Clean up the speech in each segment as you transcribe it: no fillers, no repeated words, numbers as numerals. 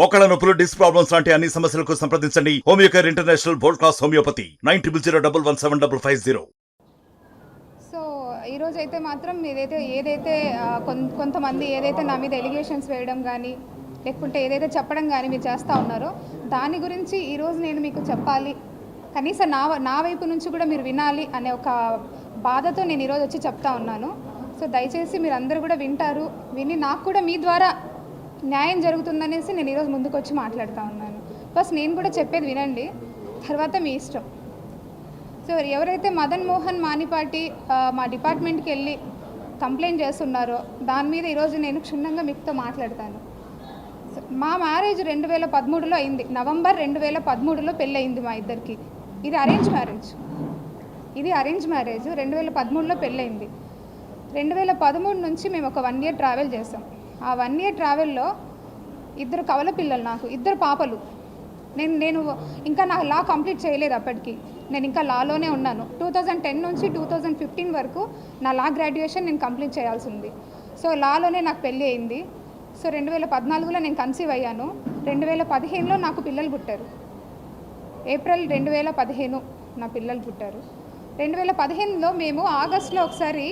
మోకాళ్ళ నొప్పులు, disc problems లాంటి అన్ని సమస్యలకు సంప్రదించండి Homeocare international world class homeopathy 90011750. So ఈరోజు అయితే మాత్రం ఏదైతే కొంతమంది ఏదైతే నా మీద ఎలిగేషన్స్ వేయడం కానీ లేకుంటే ఏదైతే చెప్పడం కానీ మీరు చేస్తూ ఉన్నారో దాని గురించి ఈరోజు నేను మీకు చెప్పాలి, కనీసం నా వైపు నుంచి కూడా మీరు వినాలి అనే ఒక బాధతో నేను ఈరోజు వచ్చి చెప్తా ఉన్నాను. సో దయచేసి మీరు అందరూ కూడా విని నాకు కూడా మీ ద్వారా న్యాయం జరుగుతుందనేసి నేను ఈరోజు ముందుకు వచ్చి మాట్లాడుతూ ఉన్నాను. ఫస్ట్ నేను కూడా చెప్పేది వినండి, తర్వాత మీ ఇష్టం. సో ఎవరైతే మదన్ మోహన్ మానిపాటి మా డిపార్ట్మెంట్కి వెళ్ళి కంప్లైంట్ చేస్తున్నారో దాని మీద ఈరోజు నేను క్షుణ్ణంగా మీతో మాట్లాడతాను. మా మ్యారేజ్ 2013లో అయింది. నవంబర్ 2013లో పెళ్ళి అయింది మా ఇద్దరికి. ఇది అరేంజ్ మ్యారేజ్. 2013లో పెళ్ళయింది. 2013 నుంచి మేము ఒక 1 year ట్రావెల్ చేసాం. ఆ 1 year ట్రావెల్లో 2 కవల పిల్లలు, నాకు 2 పాపలు. నేను ఇంకా నా లా కంప్లీట్ చేయలేదు. అప్పటికి నేను ఇంకా లాలోనే ఉన్నాను. 2010 నుంచి 2015 వరకు నా లా గ్రాడ్యుయేషన్ నేను కంప్లీట్ చేయాల్సి ఉంది. సో లాలోనే నాకు పెళ్ళి అయింది. సో 2014లో నేను కన్సీవ్ అయ్యాను. 2015లో నాకు పిల్లలు పుట్టారు. ఏప్రిల్ 2015 నా పిల్లలు పుట్టారు. 2015లో మేము ఆగస్టులో ఒకసారి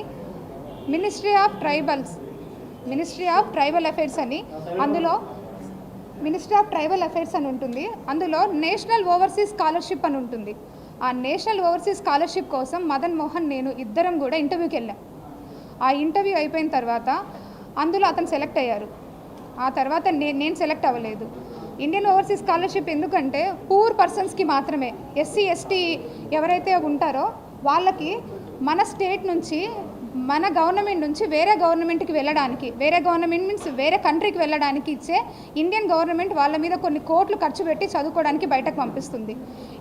మినిస్ట్రీ ఆఫ్ ట్రైబల్ అఫైర్స్ అని, అందులో మినిస్ట్రీ ఆఫ్ ట్రైబల్ అఫైర్స్ అని ఉంటుంది. అందులో నేషనల్ ఓవర్సీస్ స్కాలర్షిప్ అని ఉంటుంది. ఆ నేషనల్ ఓవర్సీస్ స్కాలర్షిప్ కోసం మదన్ మోహన్ నేను ఇద్దరం కూడా ఇంటర్వ్యూకి వెళ్ళాం. ఆ ఇంటర్వ్యూ అయిపోయిన తర్వాత అందులో అతను సెలెక్ట్ అయ్యారు. ఆ తర్వాత నేను సెలెక్ట్ అవ్వలేదు. ఇండియన్ ఓవర్సీస్ స్కాలర్షిప్ ఎందుకంటే పూర్ పర్సన్స్కి మాత్రమే, ఎస్సీ ఎస్టీ ఎవరైతే ఉంటారో వాళ్ళకి మన స్టేట్ నుంచి, మన గవర్నమెంట్ నుంచి వేరే గవర్నమెంట్కి వెళ్ళడానికి, వేరే గవర్నమెంట్ మీన్స్ వేరే కంట్రీకి వెళ్ళడానికి ఇచ్చే ఇండియన్ గవర్నమెంట్ వాళ్ళ మీద కొన్ని కోట్లు ఖర్చు పెట్టి చదువుకోవడానికి బయటకు పంపిస్తుంది.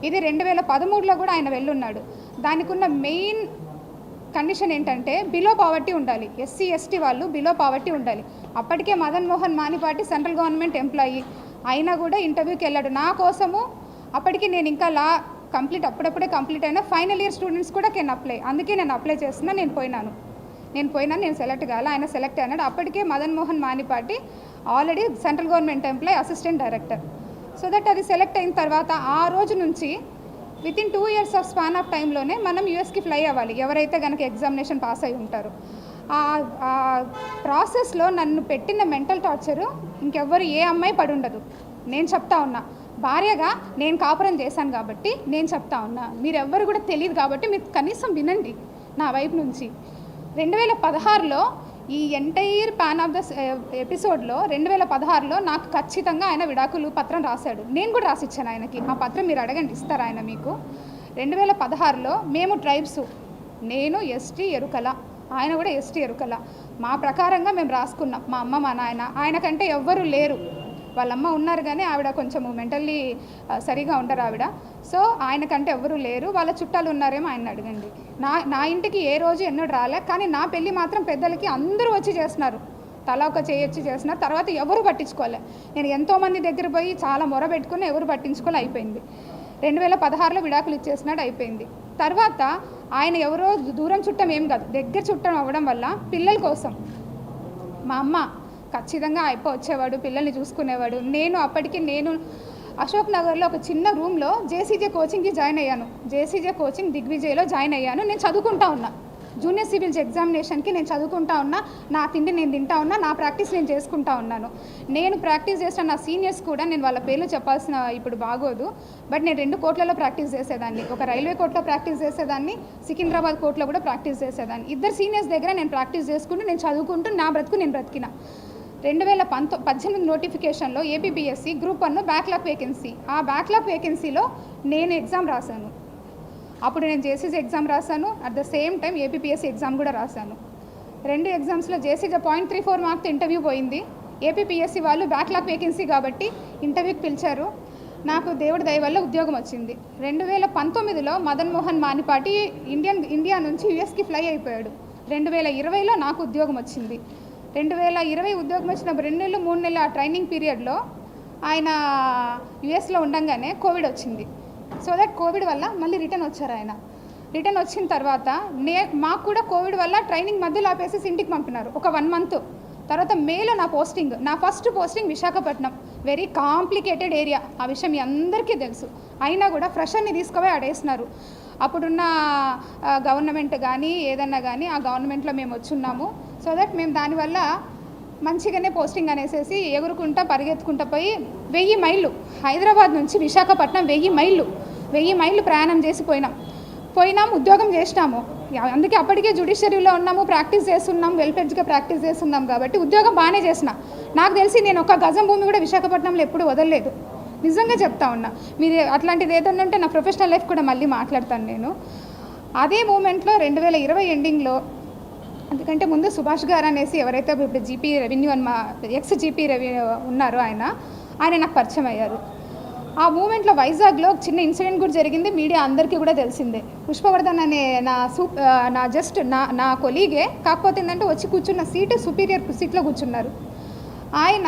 ఇది 2013లో కూడా ఆయన వెళ్ళున్నాడు. దానికి ఉన్న మెయిన్ కండిషన్ ఏంటంటే బిలో పావర్టీ ఉండాలి. ఎస్సీ ఎస్టీ వాళ్ళు బిలో పావర్టీ ఉండాలి. అప్పటికే Madan Mohan Manipati central government employee అయినా కూడా ఇంటర్వ్యూకి వెళ్ళాడు నా కోసము. అప్పటికి నేను ఇంకా లా అప్పుడప్పుడే కంప్లీట్ అయినా ఫైనల్ ఇయర్ స్టూడెంట్స్ కూడా కెన్ అప్లై. అందుకే నేను అప్లై చేస్తున్నా. నేను పోయినాను, నేను సెలెక్ట్ కావాలి, ఆయన సెలెక్ట్ అయినాడు. అప్పటికే Madan Mohan Manipati already central government employee, assistant director. So that అది సెలెక్ట్ అయిన తర్వాత ఆ రోజు నుంచి within 2 years of span of టైంలోనే మనం యూఎస్కి ఫ్లై అవ్వాలి, ఎవరైతే కనుక ఎగ్జామినేషన్ పాస్ అయి ఉంటారో. ఆ ప్రాసెస్లో నన్ను పెట్టిన మెంటల్ టార్చరు ఇంకెవ్వరు ఏ అమ్మాయి పడి ఉండదు. నేను చెప్తా ఉన్నా, భార్యగా నేను కాపురం చేశాను కాబట్టి నేను చెప్తా ఉన్నా. మీరెవ్వరు కూడా తెలియదు కాబట్టి మీరు కనీసం వినండి నా వైపు నుంచి. 2016లో ఈ ఎంటైర్ ప్యాన్ ఆఫ్ ద ఎపిసోడ్లో 2016లో నాకు ఖచ్చితంగా ఆయన విడాకులు పత్రం రాశాడు. నేను కూడా రాసిచ్చాను ఆయనకి. ఆ పత్రం మీరు అడగండి, ఇస్తారు ఆయన మీకు. 2016లో మేము ట్రైబ్స్, నేను ఎస్టీ ఎరుకల, ఆయన కూడా ఎస్టీ ఎరుకల. మా ప్రకారంగా మేము రాసుకున్నాం. మా అమ్మ మా నాయన, ఆయనకంటే ఎవ్వరూ లేరు. వాళ్ళమ్మ ఉన్నారు కానీ ఆవిడ కొంచెం మెంటల్లీ సరిగా ఉండరు ఆవిడ. సో ఆయనకంటే ఎవరూ లేరు. వాళ్ళ చుట్టాలు ఉన్నారేమో ఆయన అడగండి. నా ఇంటికి ఏ రోజు ఎన్నడూ రాలే, కానీ నా పెళ్ళి మాత్రం పెద్దలకి అందరూ వచ్చి చేస్తున్నారు. తల ఒక చేయొచ్చి చేస్తున్నారు. తర్వాత ఎవరు పట్టించుకోలే. నేను ఎంతోమంది దగ్గర పోయి చాలా మొర పెట్టుకుని ఎవరు పట్టించుకోలే, అయిపోయింది. 2016లో విడాకులు ఇచ్చేసినాడు, అయిపోయింది. తర్వాత ఆయన ఎవరో దూరం చుట్టం ఏం కాదు, దగ్గర చుట్టం అవ్వడం వల్ల పిల్లల కోసం మా అమ్మ ఖచ్చితంగా వచ్చేవాడు, పిల్లల్ని చూసుకునేవాడు. అప్పటికి నేను అశోక్ నగర్లో ఒక చిన్న రూమ్లో జేసీజే కోచింగ్కి జాయిన్ అయ్యాను. జేసీజే కోచింగ్ దిగ్విజయ్లో జాయిన్ అయ్యాను. నేను చదువుకుంటా ఉన్నా. జూనియర్ సివిల్స్ ఎగ్జామినేషన్కి నేను చదువుకుంటా ఉన్నా. నా తిండి నేను తింటా ఉన్నా, నా ప్రాక్టీస్ నేను చేసుకుంటా ఉన్నాను. నేను ప్రాక్టీస్ చేసిన నా సీనియర్స్ కూడా, నేను వాళ్ళ పేర్లు చెప్పాల్సిన ఇప్పుడు బాగోదు, బట్ నేను 2 కోర్టులలో ప్రాక్టీస్ చేసేదాన్ని. ఒక రైల్వే కోర్టులో ప్రాక్టీస్ చేసేదాన్ని, సికింద్రాబాద్ కోర్టులో కూడా ప్రాక్టీస్ చేసేదాన్ని. 2 సీనియర్స్ దగ్గర నేను ప్రాక్టీస్ చేసుకుంటూ నేను చదువుకుంటూ నా బ్రతుకు నేను బ్రతికిన. 2018 నోటిఫికేషన్లో ఏపీపీఎస్సీ గ్రూప్ 1 బ్యాక్లాగ్ వేకెన్సీ, ఆ బ్యాక్లాగ్ వేకెన్సీలో నేను ఎగ్జామ్ రాశాను. అప్పుడు నేను జేసీజీ ఎగ్జామ్ రాశాను, at the same time APPSC exam కూడా రాశాను. 2 ఎగ్జామ్స్లో జేసీజీ 0.34 మార్క్తో ఇంటర్వ్యూ పోయింది. ఏపీపీఎస్సీ వాళ్ళు బ్యాక్లాగ్ వేకెన్సీ కాబట్టి ఇంటర్వ్యూకి పిలిచారు. నాకు దేవుడి దయ వల్ల ఉద్యోగం వచ్చింది. 2019లో మదన్ మోహన్ మానిపాటి ఇండియా నుంచి యూఎస్కి ఫ్లై అయిపోయాడు. 2020లో నాకు ఉద్యోగం వచ్చింది. 2020 ఉద్యోగం వచ్చిన 2 నెలలు 3 నెలల ఆ ట్రైనింగ్ పీరియడ్లో ఆయన యుఎస్లో ఉండగానే కోవిడ్ వచ్చింది. సో దట్ కోవిడ్ వల్ల మళ్ళీ రిటర్న్ వచ్చారు ఆయన. రిటర్న్ వచ్చిన తర్వాత మాకు కూడా కోవిడ్ వల్ల ట్రైనింగ్ మధ్యలో ఆపేసి ఇంటికి పంపినారు ఒక 1 month. తర్వాత మేలో నా first posting Visakhapatnam. Very complicated area, ఆ విషయం మీ అందరికీ తెలుసు. అయినా కూడా ఫ్రెషర్ని తీసుకుపోయి ఆడేసినారు. అప్పుడున్న గవర్నమెంట్ కానీ ఏదన్నా కానీ ఆ గవర్నమెంట్లో మేము వచ్చున్నాము. సో దట్ మేము దానివల్ల మంచిగానే పోస్టింగ్ అనేసేసి ఎగురుకుంటా పరిగెత్తుకుంటా పోయి 1000 మైళ్ళు హైదరాబాద్ నుంచి విశాఖపట్నం 1000 మైళ్ళు ప్రయాణం చేసి పోయినాం, ఉద్యోగం చేసినాము. అందుకే అప్పటికే జ్యుడిషియరీలో ఉన్నాము, ప్రాక్టీస్ చేస్తున్నాం, వెల్ఫెడ్జ్గా ప్రాక్టీస్ చేస్తున్నాం కాబట్టి ఉద్యోగం బాగానే చేసిన. నాకు తెలిసి నేను ఒక గజం భూమి కూడా విశాఖపట్నంలో ఎప్పుడు వదలలేదు, నిజంగా చెప్తా ఉన్నా. మీరు అట్లాంటిది ఏదన్నా ఉంటే నా ప్రొఫెషనల్ లైఫ్ కూడా మళ్ళీ మాట్లాడతాను నేను. అదే మూమెంట్లో 2020 ఎండింగ్లో, అందుకంటే ముందు సుభాష్ గారు అనేసి ఎవరైతే ఇప్పుడు జీపీ రెవెన్యూ అని మా ఎక్స్ జీపీ రెవెన్యూ ఉన్నారో ఆయన నాకు పరిచయం అయ్యారు. ఆ మూమెంట్లో వైజాగ్లో చిన్న ఇన్సిడెంట్ కూడా జరిగింది, మీడియా అందరికీ కూడా తెలిసిందే. పుష్పవర్ధన్ అనే నా కొలీగే, కాకపోతే ఏంటంటే వచ్చి కూర్చున్న సీటు సుపీరియర్ సీట్లో కూర్చున్నారు. ఆయన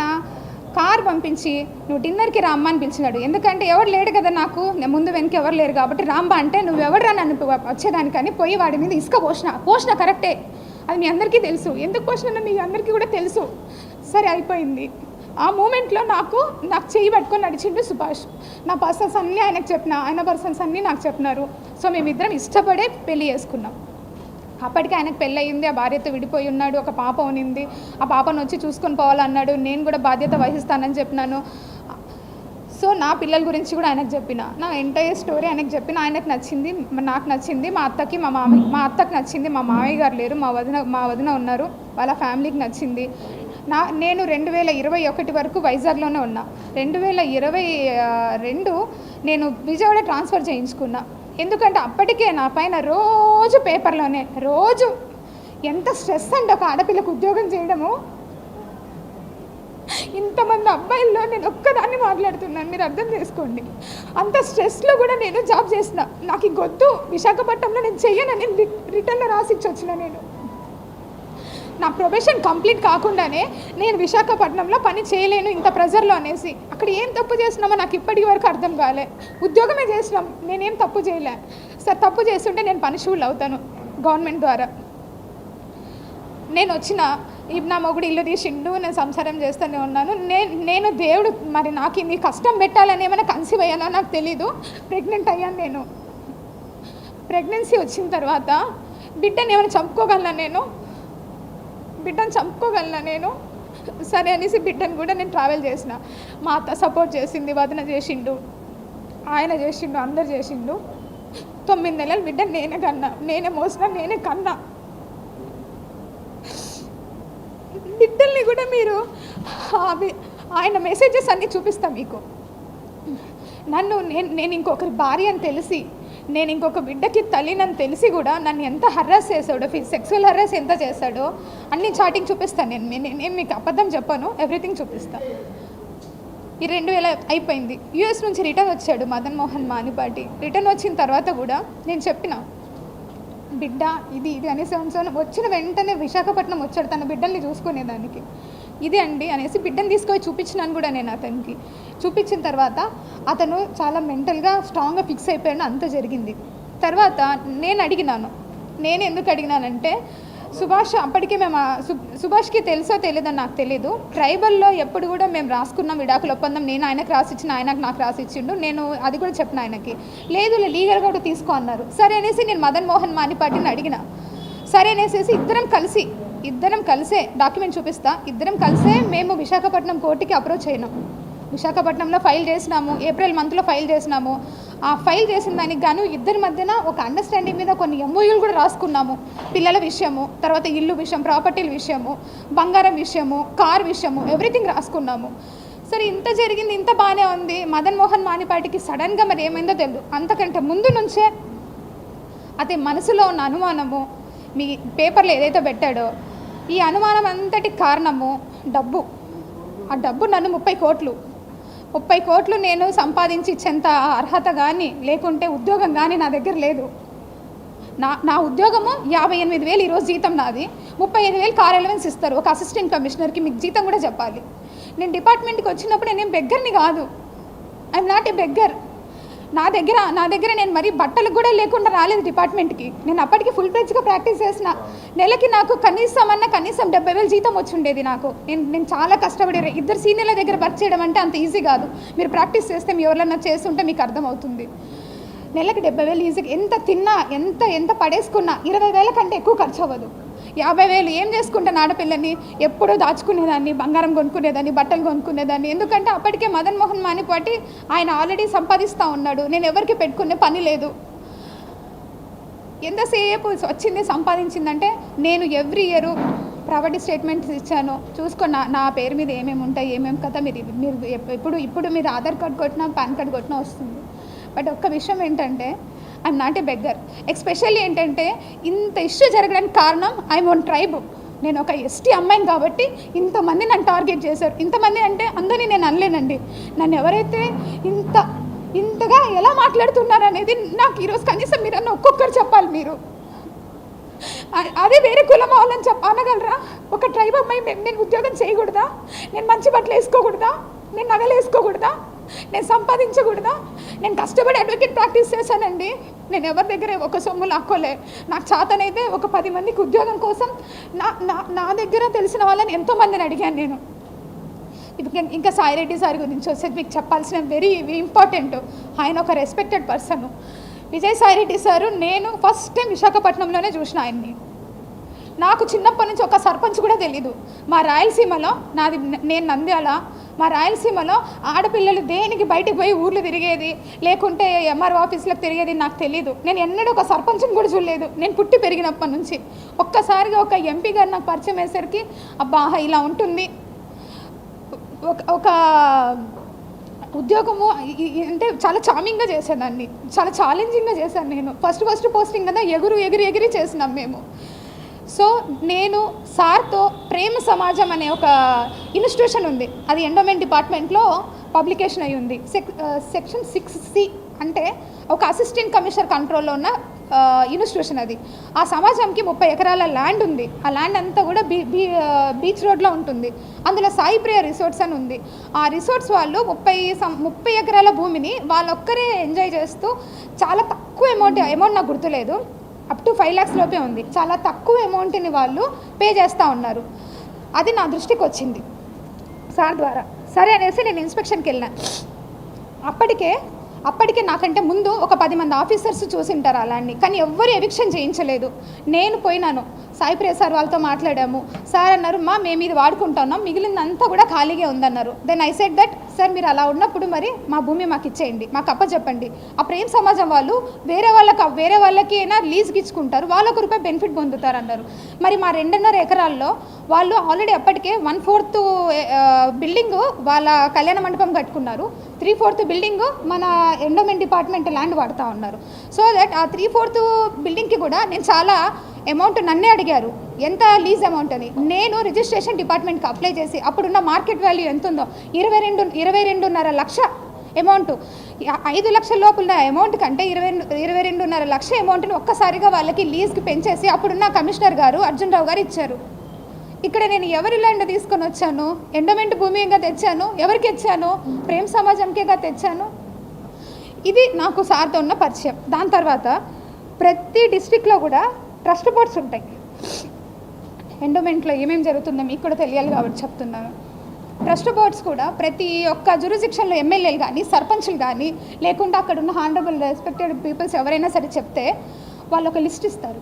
కార్ పంపించి నువ్వు డిన్నర్కి రామ్మా అని పిలిచినాడు. ఎందుకంటే ఎవరు లేడు కదా, నాకు ముందు వెనక ఎవరు లేరు కాబట్టి రామ్మా అంటే నువ్వు ఎవడరా నన్ను వచ్చేదానికని పోయి వాడి మీద ఇసుక పోసిన కరెక్టే, అది మీ అందరికీ తెలుసు. ఎందుకు పోసినా మీ అందరికీ కూడా తెలుసు. సరే అయిపోయింది. ఆ మూమెంట్లో నాకు చెయ్యి పట్టుకొని నడిచిండు సుభాష్. నా పర్సన్స్ అన్నీ ఆయనకు చెప్పిన, ఆయన పర్సన్స్ అన్నీ నాకు చెప్పినారు. సో మేమిద్దరం ఇష్టపడే పెళ్ళి చేసుకున్నాం. అప్పటికి ఆయనకు పెళ్ళయింది, ఆ భార్యతో విడిపోయి ఉన్నాడు, ఒక పాప ఉనింది. ఆ పాపను వచ్చి చూసుకొని పోవాలన్నాడు. నేను కూడా బాధ్యత వహిస్తానని చెప్పినాను. సో నా పిల్లల గురించి కూడా ఆయనకు చెప్పిన, నా ఎంటైర్ స్టోరీ ఆయనకు చెప్పిన. ఆయనకు నచ్చింది, నాకు నచ్చింది, మా అత్తకి మా అత్తకి నచ్చింది. మా మామయ్య గారు లేరు, మా వదిన ఉన్నారు, వాళ్ళ ఫ్యామిలీకి నచ్చింది. నేను 2021 వరకు వైజాగ్లోనే ఉన్నా. 2022 నేను విజయవాడ ట్రాన్స్ఫర్ చేయించుకున్నా. ఎందుకంటే అప్పటికే నా పైన రోజు పేపర్లోనే రోజు ఎంత స్ట్రెస్ అంటే ఒక ఆడపిల్లకు ఉద్యోగం చేయడము. ఇంతమంది అబ్బాయిల్లో నేను ఒక్కదాన్ని మాట్లాడుతున్నాను, మీరు అర్థం చేసుకోండి. అంత స్ట్రెస్లో కూడా నేను జాబ్ చేసిన. నాకు ఇంకొద్దు, విశాఖపట్నంలో నేను చెయ్యనని రిటర్న్లో రాసిచ్చి వచ్చిన. నా ప్రొఫెషన్ కంప్లీట్ కాకుండానే నేను విశాఖపట్నంలో పని చేయలేను ఇంత ప్రెజర్లో అనేసి. అక్కడ ఏం తప్పు చేసినామో నాకు ఇప్పటి వరకు అర్థం కాలే. ఉద్యోగమే చేసినాం, నేనేం తప్పు చేయలే. సార్ తప్పు చేస్తుంటే నేను పనిషబుల్ అవుతాను గవర్నమెంట్ ద్వారా. నేను వచ్చిన నా మొగుడు ఇల్లు తీసిండు, నేను సంసారం చేస్తూనే ఉన్నాను. నేను దేవుడు మరి నాకు ఇన్ని కష్టం పెట్టాలని ఏమైనా కన్సీవ్ అయ్యానో నాకు తెలీదు. ప్రెగ్నెంట్ అయ్యాను నేను. ప్రెగ్నెన్సీ వచ్చిన తర్వాత బిడ్డను ఏమైనా చంపుకోగలనా నేను? సరే అనేసి బిడ్డను కూడా నేను ట్రావెల్ చేసిన. మా అత్త సపోర్ట్ చేసింది, వదిన చేసిండు, ఆయన చేసిండు, అందరు చేసిండు. 9 నెలలు బిడ్డ నేనే మోసిన, నేనే కన్నా. బిడ్డల్ని కూడా మీరు ఆయన మెసేజెస్ అన్నీ చూపిస్తాను మీకు. నేను ఇంకొకరి భార్య అని తెలిసి, నేను ఇంకొక బిడ్డకి తల్లినని తెలిసి కూడా నన్ను ఎంత హర్రాస్ చేశాడో, సెక్సువల్ హర్రాస్ ఎంత చేశాడో అన్ని చాటింగ్ చూపిస్తాను. నేను మీకు అబద్ధం చెప్పాను, ఎవ్రీథింగ్ చూపిస్తాను. ఈ 2000 అయిపోయింది. యూఎస్ నుంచి రిటర్న్ వచ్చాడు మదన్ మోహన్ మానిపాటి. రిటర్న్ వచ్చిన తర్వాత కూడా నేను చెప్పిన, బిడ్డ ఇది అనేసి వచ్చిన వెంటనే విశాఖపట్నం వచ్చాడు తన బిడ్డల్ని చూసుకునేదానికి. ఇది అండి అనేసి బిడ్డను తీసుకొని చూపించినాను కూడా నేను అతనికి. చూపించిన తర్వాత అతను చాలా మెంటల్గా స్ట్రాంగ్గా ఫిక్స్ అయిపోయాడు. అంత జరిగింది. తర్వాత నేను ఎందుకు అడిగినానంటే, సుభాష్ అప్పటికే సుభాష్కి తెలుసో తెలియదో నాకు తెలీదు. ట్రైబల్లో ఎప్పుడు కూడా మేము రాసుకున్నాం విడాకుల ఒప్పందం. నేను ఆయనకు రాసిచ్చిన, ఆయనకు నాకు రాసిచ్చిండు. నేను అది కూడా చెప్పిన ఆయనకి. లేదు లీగల్గా కూడా తీసుకో అన్నారు. సరే అనేసి నేను మదన్ మోహన్ మానిపాటిని అడిగిన. సరే అనేసి ఇద్దరం కలిసే డాక్యుమెంట్ చూపిస్తా, ఇద్దరం కలిసే మేము విశాఖపట్నం కోర్టుకి అప్రోచ్ అయినాం. విశాఖపట్నంలో ఫైల్ చేసినాము, ఏప్రిల్ మంత్లో ఫైల్ చేసినాము. ఆ ఫైల్ చేసిన దానికి గాను ఇద్దరి మధ్యన ఒక అండర్స్టాండింగ్ మీద కొన్ని ఎంఓయూలు కూడా రాసుకున్నాము. పిల్లల విషయము, తర్వాత ఇల్లు విషయం, ప్రాపర్టీల విషయము, బంగారం విషయము, కార్ విషయము, ఎవ్రీథింగ్ రాసుకున్నాము. సరే ఇంత జరిగింది, ఇంత బాగానే ఉంది. మదన్ మోహన్ మానిపాటికి సడన్గా మరి ఏమైందో తెలియదు. అంతకంటే ముందు నుంచే అదే మనసులో ఉన్న అనుమానము, మీ పేపర్లో ఏదైతే పెట్టాడో ఈ అనుమానం అంతటి కారణము డబ్బు. ఆ డబ్బు నన్ను 30 కోట్లు నేను సంపాదించి ఇచ్చేంత అర్హత కానీ, లేకుంటే ఉద్యోగం కానీ నా దగ్గర లేదు. నా ఉద్యోగము 58,000 ఈరోజు జీతం నాది. 35,000 కార్ అలవెన్స్ ఇస్తారు ఒక అసిస్టెంట్ కమిషనర్కి. మీకు జీతం కూడా చెప్పాలి. నేను డిపార్ట్మెంట్కి వచ్చినప్పుడు నేను బెగ్గర్ని కాదు, ఐఎమ్ నాట్ ఏ బెగ్గర్. నా దగ్గర నేను మరీ బట్టలకు కూడా లేకుండా రాలేదు డిపార్ట్మెంట్కి. నేను అప్పటికి ఫుల్ ప్లేజ్గా ప్రాక్టీస్ చేసిన. నెలకి నాకు కనీసం 70,000 జీతం వచ్చి ఉండేది నాకు. నేను చాలా కష్టపడి 2 సీనియర్ల దగ్గర వర్క్ చేయడం అంటే అంత ఈజీ కాదు. మీరు ప్రాక్టీస్ చేస్తే మీ ఎవరైనా చేస్తుంటే మీకు అర్థమవుతుంది. నెలకి 70,000 ఈజీగా ఎంత తిన్నా ఎంత పడేసుకున్నా 20,000 కంటే ఎక్కువ ఖర్చు అవ్వదు. 50,000 ఏం చేసుకుంటాను ఆడపిల్లని? ఎప్పుడూ దాచుకునేదాన్ని, బంగారం కొనుక్కునేదాన్ని, బట్టలు కొనుక్కునేదాన్ని. ఎందుకంటే అప్పటికే మదన్ మోహన్ మానిపాటి ఆయన ఆల్రెడీ సంపాదిస్తూ ఉన్నాడు. నేను ఎవరికి పెట్టుకునే పని లేదు. ఎంతసేపు వచ్చింది సంపాదించిందంటే నేను ఎవ్రీ ఇయర్ ప్రాపర్టీ స్టేట్మెంట్స్ ఇచ్చాను. చూసుకున్న నా పేరు మీద ఏమేమి ఉంటాయి, ఏమేమి కదా మీరు ఇప్పుడు మీరు ఆధార్ కార్డ్ కొట్టినా పాన్ కార్డ్ కొట్టినా వస్తుంది. బట్ ఒక్క విషయం ఏంటంటే I'm not a beggar. Especially ఏంటంటే ఇంత ఇష్యూ జరగడానికి కారణం ఐఎమ్ ఓన్ ట్రైబ్. నేను ఒక ఎస్టీ అమ్మాయిని కాబట్టి ఇంతమంది నన్ను టార్గెట్ చేశారు. ఇంతమంది అంటే అందరినీ నేను అనలేనండి. నన్ను ఎవరైతే ఇంతగా ఎలా మాట్లాడుతున్నారు అనేది నాకు ఈరోజు కనీసం మీరు ఒక్కొక్కరు చెప్పాలి. మీరు అదే వేరే కులం అవ్వాలని అనగలరా? ఒక ట్రైబ్ అమ్మాయి నేను ఉద్యోగం చేయకూడదా? నేను మంచి బట్టలు వేసుకోకూడదా? నేను నగలు వేసుకోకూడదా? నేను సంపాదించకూడదా? నేను కష్టపడి అడ్వకేట్ ప్రాక్టీస్ చేశానండి. నేను ఎవరి దగ్గర ఒక సొమ్ము లాక్కోలే. నాకు చేతనైతే ఒక 10 మందికి ఉద్యోగం కోసం నా దగ్గర తెలిసిన వాళ్ళని ఎంతోమందిని అడిగాను నేను. ఇంకా సాయిరెడ్డి సార్ గురించి వస్తే మీకు చెప్పాల్సిన వెరీ ఇంపార్టెంట్. ఆయన ఒక రెస్పెక్టెడ్ పర్సన్. విజయసాయిరెడ్డి సారు నేను ఫస్ట్ టైం విశాఖపట్నంలోనే చూసిన ఆయన్ని. నాకు చిన్నప్పటి నుంచి ఒక సర్పంచ్ కూడా తెలీదు. మా రాయలసీమలో నేను నంద్యాల, మా రాయలసీమలో ఆడపిల్లలు దేనికి బయటకు పోయి ఊర్లు తిరిగేది, లేకుంటే ఎంఆర్ఓ ఆఫీసులకు తిరిగేది నాకు తెలీదు. నేను ఎన్నడూ ఒక సర్పంచ్ని కూడా చూడలేదు నేను పుట్టి పెరిగినప్పటి నుంచి. ఒక్కసారిగా ఒక ఎంపీ గారు నాకు పరిచయం అయ్యేసరికి అబ్బా ఇలా ఉంటుంది. ఒక ఉద్యోగము అంటే చాలా చామింగ్గా చేశానండి, చాలా ఛాలెంజింగ్గా చేశాను. నేను ఫస్ట్ పోస్టింగ్ కదా ఎగిరి చేసినాం మేము. సో నేను సార్తో ప్రేమ సమాజం అనే ఒక ఇన్స్టిట్యూషన్ ఉంది. అది ఎండోమెంట్ డిపార్ట్మెంట్లో పబ్లికేషన్ అయి ఉంది. సెక్షన్ 6C అంటే ఒక అసిస్టెంట్ కమిషనర్ కంట్రోల్లో ఉన్న ఇన్స్టిట్యూషన్ అది. ఆ సమాజంకి 30 ఎకరాల ల్యాండ్ ఉంది. ఆ ల్యాండ్ అంతా కూడా బీచ్ రోడ్లో ఉంటుంది. అందులో సాయి ప్రియ రిసార్ట్స్ అని ఉంది. ఆ రిసార్ట్స్ వాళ్ళు 30 ఎకరాల భూమిని వాళ్ళొక్కరే ఎంజాయ్ చేస్తూ చాలా తక్కువ అమౌంట్ నాకు గుర్తులేదు, అప్ టు 5 lakhs లోపే ఉంది. చాలా తక్కువ అమౌంట్ని వాళ్ళు పే చేస్తూ ఉన్నారు. అది నా దృష్టికి వచ్చింది సార్ ద్వారా. సరే అనేసి నేను ఇన్స్పెక్షన్కి వెళ్ళాను. అప్పటికే నాకంటే ముందు ఒక 10 మంది ఆఫీసర్స్ చూసింటారు అలాంటి, కానీ ఎవ్వరు ఎవిక్షన్ చేయించలేదు. నేను పోయినాను, సాయి ప్రియ సార్ వాళ్ళతో మాట్లాడాము. సార్ అన్నారు మేము ఇది వాడుకుంటున్నాం, మిగిలిందంతా కూడా ఖాళీగా ఉందన్నారు. Then I said that sir మీరు అలా ఉన్నప్పుడు మరి మా భూమి మాకు ఇచ్చేయండి, మాకు అప్పచెప్పండి. ఆ ప్రేమ సమాజం వాళ్ళు వేరే వాళ్ళకి అయినా లీజ్కి ఇచ్చుకుంటారు, వాళ్ళు ₹1 బెనిఫిట్ పొందుతారన్నారు. మరి మా 2.5 ఎకరాల్లో వాళ్ళు ఆల్రెడీ అప్పటికే 1/4 బిల్డింగ్ వాళ్ళ కళ్యాణ మండపం కట్టుకున్నారు, 3/4 బిల్డింగ్ మన ఎండోమెంట్ డిపార్ట్మెంట్ ల్యాండ్ వాడుతూ ఉన్నారు. సో దట్ ఆ 3/4 బిల్డింగ్కి కూడా నేను చాలా అమౌంట్ నన్నే అడిగారు ఎంత లీజ్ అమౌంట్ అని. నేను రిజిస్ట్రేషన్ డిపార్ట్మెంట్కి అప్లై చేసి అప్పుడున్న మార్కెట్ వాల్యూ ఎంత ఉందో 22.5 లక్ష అమౌంట్, 5 లక్షల లోపల అమౌంట్ కంటే 22.5 లక్ష అమౌంట్ని ఒక్కసారిగా వాళ్ళకి లీజ్కి పెంచేసి అప్పుడున్న కమిషనర్ గారు అర్జున్ రావు గారు ఇచ్చారు. ఇక్కడ నేను ఎవరి ల్యాండ్ తీసుకొని వచ్చాను? ఎండోమెంట్ భూమిగా తెచ్చాను. ఎవరికి ఇచ్చాను? ప్రేమ సమాజంకేగా తెచ్చాను. ఇది నాకు సార్తో ఉన్న పరిచయం. దాని తర్వాత ప్రతి డిస్ట్రిక్ట్లో కూడా ట్రస్ట్ బోర్డ్స్ ఉంటాయి. ఎండోమెంట్లో ఏమేమి జరుగుతుందో మీకు కూడా తెలియాలి కాబట్టి చెప్తున్నాను. ట్రస్ట్ బోర్డ్స్ కూడా ప్రతి ఒక్క జ్యూరిస్డిక్షన్లో ఎమ్మెల్యేలు కానీ సర్పంచ్లు కానీ లేకుంటే అక్కడ ఉన్న హానరబుల్ రెస్పెక్టెడ్ పీపుల్స్ ఎవరైనా సరే చెప్తే వాళ్ళు ఒక లిస్ట్ ఇస్తారు.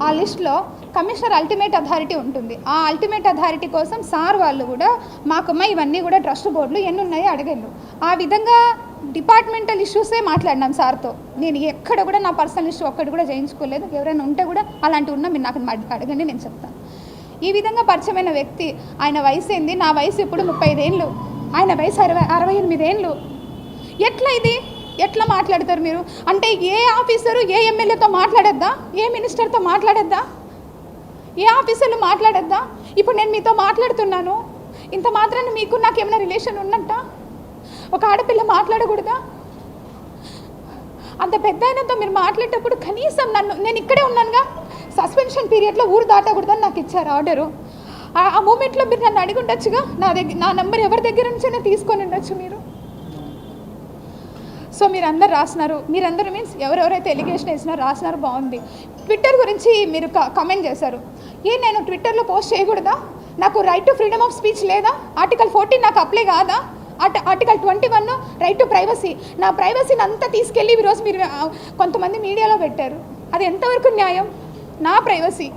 ఆ లిస్ట్లో కమిషనర్ అల్టిమేట్ అథారిటీ ఉంటుంది. ఆ అల్టిమేట్ అథారిటీ కోసం సార్ వాళ్ళు కూడా మాకమ్మ ఇవన్నీ కూడా ట్రస్ట్ బోర్డులు ఎన్ని ఉన్నాయో అడగండు. ఆ విధంగా డిపార్ట్మెంటల్ ఇష్యూసే మాట్లాడినాం సార్తో. నేను ఎక్కడ కూడా నా పర్సనల్ ఇష్యూ ఒక్కటి కూడా చేయించుకోలేదు. ఎవరైనా ఉంటే కూడా అలాంటివి ఉన్నా మీరు నాకు అడగండి, నేను చెప్తాను. ఈ విధంగా పరిచయమైన వ్యక్తి, ఆయన వయసు ఏంది? నా వయసు ఇప్పుడు 35 ఏళ్ళు, ఆయన వయసు 68 ఏళ్ళు. ఎట్లా ఇది? ఎట్లా మాట్లాడతారు మీరు? అంటే ఏ ఆఫీసరు ఏ ఎమ్మెల్యేతో మాట్లాడద్దా? ఏ మినిస్టర్తో మాట్లాడద్దా? ఏ ఆఫీసర్లు మాట్లాడద్దా? ఇప్పుడు నేను మీతో మాట్లాడుతున్నాను, ఇంత మాత్రాన్ని మీకు నాకు ఏమైనా రిలేషన్ ఉన్నట్ట? ఒక ఆడపిల్ల మాట్లాడకూడదా? అంత పెద్ద ఆయనతో మీరు మాట్లాడేటప్పుడు కనీసం నేను ఇక్కడే ఉన్నానుగా, సస్పెన్షన్ పీరియడ్లో ఊరు దాటకూడదని నాకు ఇచ్చారు ఆర్డరు. ఆ మూమెంట్లో మీరు నన్ను అడిగి ఉండొచ్చుగా, నా నెంబర్ ఎవరి దగ్గర నుంచైనా తీసుకొని ఉండొచ్చు మీరు. సో మీరందరూ రాసినారు, మీరందరూ మీన్స్ ఎవరెవరైతే ఎలిగేషన్ వేసినారో రాసినారు, బాగుంది. ట్విట్టర్ గురించి మీరు కమెంట్ చేశారు. నేను ట్విట్టర్లో పోస్ట్ చేయకూడదా? నాకు right to freedom of speech లేదా? ఆర్టికల్ 14 నాకు అప్లై కాదా? Article 21 right to privacy. నా ప్రైవసీని అంతా తీసుకెళ్ళి ఈరోజు మీరు కొంతమంది మీడియాలో పెట్టారు. అది ఎంతవరకు న్యాయం? నా ప్రైవసీ,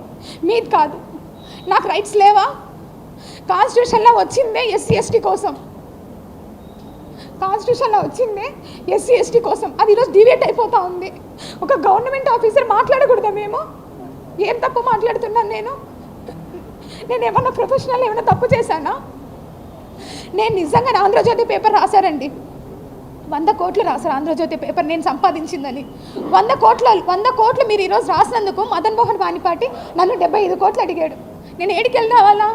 మీది కాదు. నాకు రైట్స్ లేవా? కాన్స్టిట్యూషన్లో వచ్చిందే ఎస్సీ ఎస్టీ కోసం, కాన్స్టిట్యూషన్లో వచ్చిందే ఎస్సీ ఎస్టీ కోసం. అది ఈరోజు డివేట్ అయిపోతూ ఉంది. ఒక గవర్నమెంట్ ఆఫీసర్ మాట్లాడకూడదా? మేము ఏం తప్పు మాట్లాడుతున్నాను? నేను ఏమన్నా ప్రొఫెషనల్ ఏమైనా తప్పు చేశానా? నేను నిజంగా ఆంధ్రజ్యోతి పేపర్ రాశారండి, 100 కోట్లు రాశారు ఆంధ్రజ్యోతి పేపర్ నేను సంపాదించిందని. 100 కోట్లు మీరు ఈరోజు రాసినందుకు మదన్ మోహన్ వాణిపాటి నన్ను 75 కోట్లు అడిగాడు. నేను ఏడికి వెళ్ళావాలా?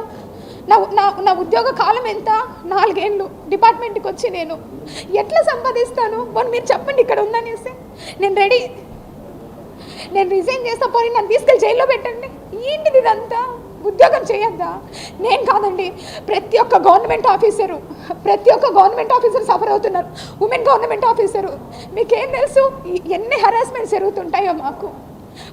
నా ఉద్యోగ కాలం ఎంత? 4 ఏళ్ళు డిపార్ట్మెంట్కి వచ్చి నేను ఎట్లా సంపాదిస్తాను? మీరు చెప్పండి ఇక్కడ ఉందనేసి. నేను రెడీ, నేను రిజైన్ చేస్తా, పోయి నన్ను తీసుకెళ్ళి జైల్లో పెట్టండి. ఏంటిది ఇదంతా? ఉద్యోగం చేయొద్దా? నేను కాదండి, ప్రతి ఒక్క గవర్నమెంట్ ఆఫీసర్ సఫర్ అవుతున్నారు. ఉమెన్ గవర్నమెంట్ ఆఫీసరు, మీకేం తెలుసు ఎన్ని హరాస్మెంట్స్ జరుగుతుంటాయో మాకు?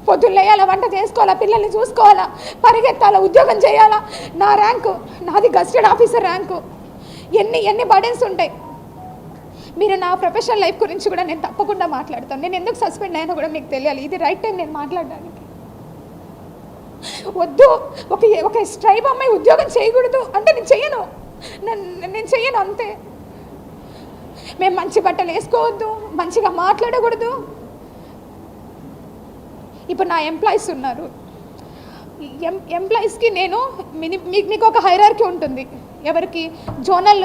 పొద్దున్న లేయాలా, వంట చేసుకోవాలా, పిల్లల్ని చూసుకోవాలా, పరిగెత్తాలా, ఉద్యోగం చేయాలా. నా ర్యాంకు, నాది గస్టెడ్ ఆఫీసర్ ర్యాంకు. ఎన్ని బర్డెన్స్ ఉంటాయి. మీరు నా ప్రొఫెషనల్ లైఫ్ గురించి కూడా నేను తప్పకుండా మాట్లాడతాను. నేను ఎందుకు సస్పెండ్ అయినా కూడా మీకు తెలియాలి. ఇది రైట్ టైం నేను మాట్లాడడానికి. వద్దు, ఒక స్ట్రైబ్ అమ్మాయి ఉద్యోగం చేయకూడదు అంటే నేను చెయ్యను అంతే. మేము మంచి బట్టలు వేసుకోవద్దు, మంచిగా మాట్లాడకూడదు. ఇప్పుడు నా ఎంప్లాయీస్ ఉన్నారు, ఎంప్లాయీస్కి నేను మీకు ఒక హైరార్కీ ఉంటుంది. ఎవరికి? జోనల్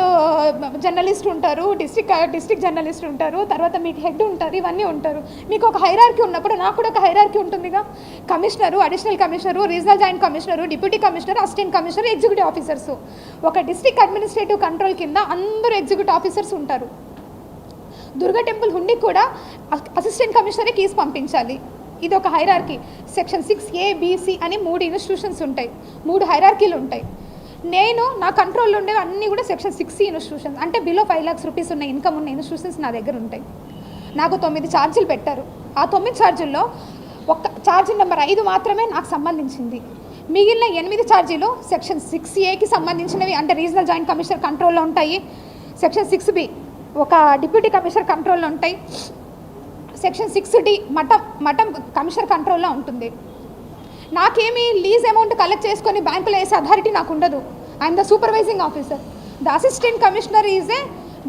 జర్నలిస్ట్ ఉంటారు, డిస్ట్రిక్ట్ జర్నలిస్ట్ ఉంటారు, తర్వాత మీకు హెడ్ ఉంటారు, ఇవన్నీ ఉంటారు. మీకు ఒక హైరార్కీ ఉన్నప్పుడు నాకు కూడా ఒక హైరార్కీ ఉంటుందిగా. Commissioner, additional commissioner, regional joint commissioner, deputy commissioner, assistant commissioner, executive officers. ఒక డిస్ట్రిక్ట్ అడ్మినిస్ట్రేటివ్ కంట్రోల్ కింద అందరూ ఎగ్జిక్యూటివ్ ఆఫీసర్స్ ఉంటారు. దుర్గా టెంపుల్ హుండీకి కూడా అసిస్టెంట్ కమిషనరే కీస్ పంపించాలి. ఇది ఒక hierarchy. Section 6A, B, C అని 3 ఇన్స్టిట్యూషన్స్ ఉంటాయి, 3 హైరార్కీలు ఉంటాయి. నా కంట్రోల్లో ఉండేవి అన్నీ కూడా సెక్షన్ 6C ఇన్స్టిట్యూషన్స్, అంటే బిలో 5 lakhs రూపీస్ ఉన్న ఇన్కమ్ ఉన్న ఇన్స్టిట్యూషన్స్ నా దగ్గర ఉంటాయి. నాకు 9 ఛార్జీలు పెట్టారు. ఆ 9 ఛార్జీల్లో ఒక ఛార్జీ నెంబర్ 5 మాత్రమే నాకు సంబంధించింది. మిగిలిన 8 ఛార్జీలు సెక్షన్ 6Aకి సంబంధించినవి, అంటే రీజనల్ జాయింట్ కమిషనర్ కంట్రోల్లో ఉంటాయి. సెక్షన్ 6B ఒక డిప్యూటీ కమిషనర్ కంట్రోల్లో ఉంటాయి. సెక్షన్ 6D మఠం కమిషనర్ కంట్రోల్లో ఉంటుంది. నాకేమీ లీజ్ అమౌంట్ కలెక్ట్ చేసుకొని బ్యాంకులో వేసే అథారిటీ నాకు ఉండదు. I'm the supervising officer. The assistant commissioner is a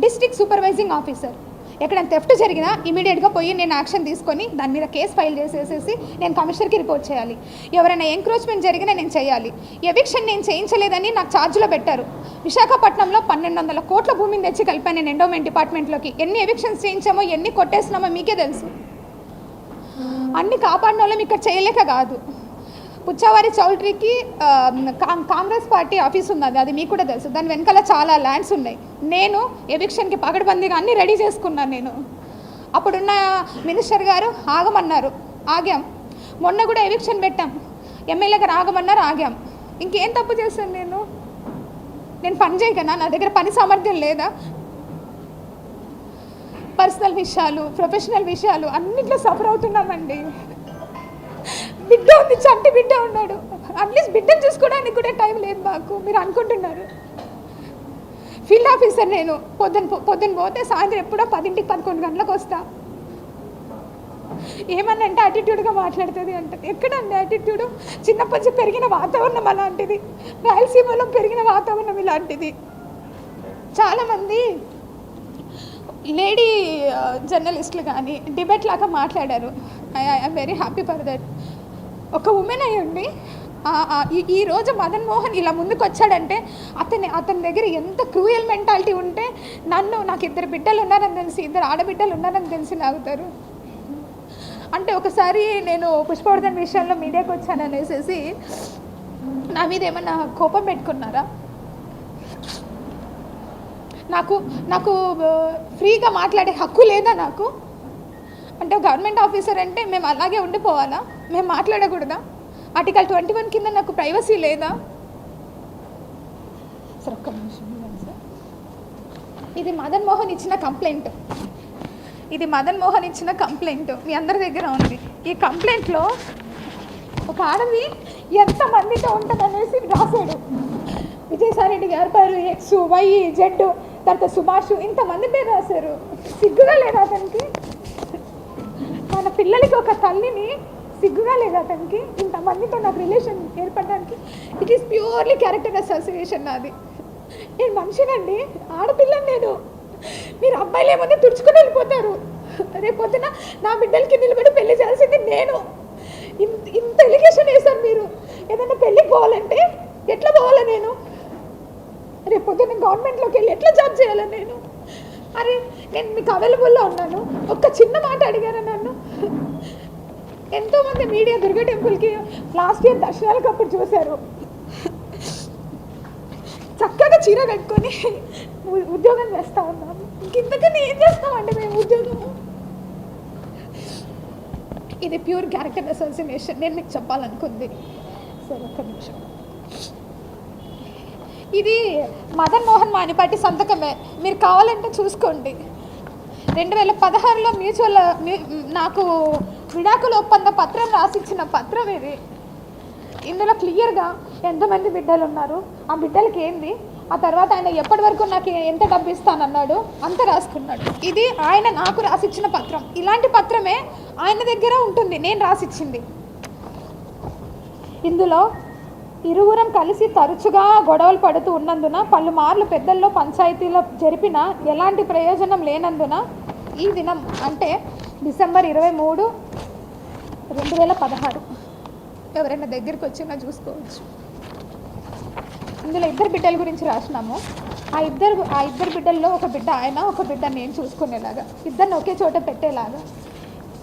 district supervising officer. ఎక్కడైనా థెఫ్ట్ జరిగినా ఇమీడియట్గా పోయి నేను యాక్షన్ తీసుకొని దాని మీద కేసు ఫైల్ చేసేసేసి నేను కమిషనర్కి రిపోర్ట్ చేయాలి. ఎవరైనా ఎంక్రోచ్మెంట్ జరిగినా నేను చేయాలి. ఎవిక్షన్ నేను చేయించలేదని నాకు ఛార్జ్లో పెట్టారు. విశాఖపట్నంలో 1200 కోట్ల భూమిని తెచ్చి కలిపాను నేను ఎండోమెంట్ డిపార్ట్మెంట్లోకి. ఎన్ని ఎవిక్షన్స్ చేయించామో, ఎన్ని కొట్టేసినామో మీకే తెలుసు. అన్ని కాపాడిన వాళ్ళం ఇక్కడ చేయలేక కాదు. పుచ్చవారి చౌల్ట్రీకి కాంగ్రెస్ పార్టీ ఆఫీస్ ఉంది, అది మీకు కూడా తెలుసు. దాని వెనకాల చాలా ల్యాండ్స్ ఉన్నాయి. నేను ఎవిక్షన్కి పగడబందీగా అన్నీ రెడీ చేసుకున్నాను. నేను అప్పుడున్న మినిస్టర్ గారు ఆగమన్నారు, ఆగాం. మొన్న కూడా ఎవిక్షన్ పెట్టాం, ఎమ్మెల్యే గారు ఆగమన్నారు, ఆగాం. ఇంకేం తప్పు చేశాను నేను పని చేయగనా? నా దగ్గర పని సామర్థ్యం లేదా? పర్సనల్ విషయాలు, ప్రొఫెషనల్ విషయాలు అన్నిట్లో సఫర్ అవుతున్నామండి. బిడ్డ ఉంది, చంటి బిడ్డ ఉన్నాడు. అట్లీస్ట్ బిడ్డను చూసుకోవడానికి కూడా టైం లేదు మాకు. మీరు అనుకుంటున్నారు. ఫీల్డ్ ఆఫీసర్ నేను. పొద్దున్న పోతే సాయంత్రం ఎప్పుడో 10ంటికి 11 గంటలకు వస్తా. ఏమన్నంటే యాటిట్యూడ్గా మాట్లాడుతుంది అంటే, ఎక్కడండి యాటిట్యూడ్? చిన్నప్పటి నుంచి పెరిగిన వాతావరణం అలాంటిది, రాయలసీమలో పెరిగిన వాతావరణం ఇలాంటిది. చాలామంది లేడీ జర్నలిస్టులు కానీ డిబేట్ లాగా మాట్లాడారు. I'm very happy for that. ఒక ఉమెన్ అయ్యండి ఈరోజు మదన్ మోహన్ ఇలా ముందుకు వచ్చాడంటే అతని దగ్గర ఎంత క్రూయల్ మెంటాలిటీ ఉంటే నాకు 2 బిడ్డలు ఉన్నారని తెలిసి, 2 ఆడబిడ్డలు ఉన్నారని తెలిసి లాగుతారు. అంటే ఒకసారి నేను పుష్పవర్ధన్ విషయంలో మీడియాకి వచ్చాననేసి నా మీద ఏమన్నా కోపం పెట్టుకున్నారా? నాకు ఫ్రీగా మాట్లాడే హక్కు లేదా నాకు? అంటే గవర్నమెంట్ ఆఫీసర్ అంటే మేము అలాగే ఉండిపోవాలా? మేము మాట్లాడకూడదా? ఆర్టికల్ 21 కింద నాకు ప్రైవసీ లేదా? సార్ ఒక్క నిమిషం సార్. ఇది మదన్ మోహన్ ఇచ్చిన కంప్లైంట్. ఇది మదన్ మోహన్ ఇచ్చిన కంప్లైంట్, మీ అందరి దగ్గర ఉంది. ఈ కంప్లైంట్లో ఒక ఆడది ఎంతమందితో ఉంటుందనేసి రాశాడు. విజయసాయిరెడ్డి గారి పేరు ఎక్స్ వై జెడ్, తర్వాత సుభాష్, ఇంతమంది పేరు రాశారు. సిగ్గుగా లేదు అతనికి? మన పిల్లలకి ఒక తల్లిని సిగ్గుగా లేదు అతనికి? ఇంతమందితో నాకు రిలేషన్ ఏర్పడడానికి it is purely character association నాది. నేను మనిషినండి, ఆడపిల్లని నేను. మీరు అబ్బాయిలు ఏమన్నా తుడుచుకొని వెళ్ళిపోతారు. రేపొద్దున నా బిడ్డలకి నిలబడి పెళ్లి చేయాల్సింది నేను. ఇంత ఎలిగేషన్ వేశారు మీరు. ఏదైనా పెళ్ళికి పోవాలంటే ఎట్లా పోవాలా నేను? రేపొద్దున గవర్నమెంట్లోకి వెళ్ళి ఎట్లా జాబ్ చేయాలా నేను? అరే నేను మీకు అవైలబుల్లో ఉన్నాను, ఒక్క చిన్న మాట అడిగారా నన్ను? ఎంతోమంది మీడియా దుర్గా టెంపుల్కి లాస్ట్ ఇయర్ దర్శనాలకు అప్పుడు చూశారు. చక్కగా చీర కట్టుకొని ఉద్యోగం చేస్తూ ఉన్నాము. ఇంతకన్నా ఏం చేస్తామండి మేము ఉద్యోగము? ఇది ప్యూర్ క్యారెక్టర్ అసోసియేషన్ నేను మీకు చెప్పాలనుకుంది. సరే ఒక్క నిమిషం. ఇది మదన్ మోహన్ మానిపాటి సంతకమే, మీరు కావాలంటే చూసుకోండి. 2016లో మ్యూచువల్ నాకు విడాకుల ఒప్పంద పత్రం రాసిచ్చిన పత్రం ఇది. ఇందులో క్లియర్గా ఎంతమంది బిడ్డలు ఉన్నారు, ఆ బిడ్డలకి ఏంది, ఆ తర్వాత ఆయన ఎప్పటి వరకు నాకు ఎంత డబ్బు ఇస్తానన్నాడు అంత రాసుకున్నాడు. ఇది ఆయన నాకు రాసిచ్చిన పత్రం. ఇలాంటి పత్రమే ఆయన దగ్గర ఉంటుంది, నేను రాసిచ్చింది. ఇందులో ఇరువురం కలిసి తరచుగా గొడవలు పడుతూ ఉన్నందున పలుమార్లు పెద్దల్లో పంచాయతీలో జరిపిన ఎలాంటి ప్రయోజనం లేనందున ఈ దినం అంటే డిసెంబర్ 23, 2016 ఎవరైనా దగ్గరికి వచ్చినా చూసుకోవచ్చు. ఇందులో 2 బిడ్డల గురించి రాసినాము. ఆ ఇద్దరు బిడ్డల్లో ఒక బిడ్డ ఆయన, ఒక బిడ్డ నేను చూసుకునేలాగా, ఇద్దరిని ఒకే చోట పెట్టేలాగా.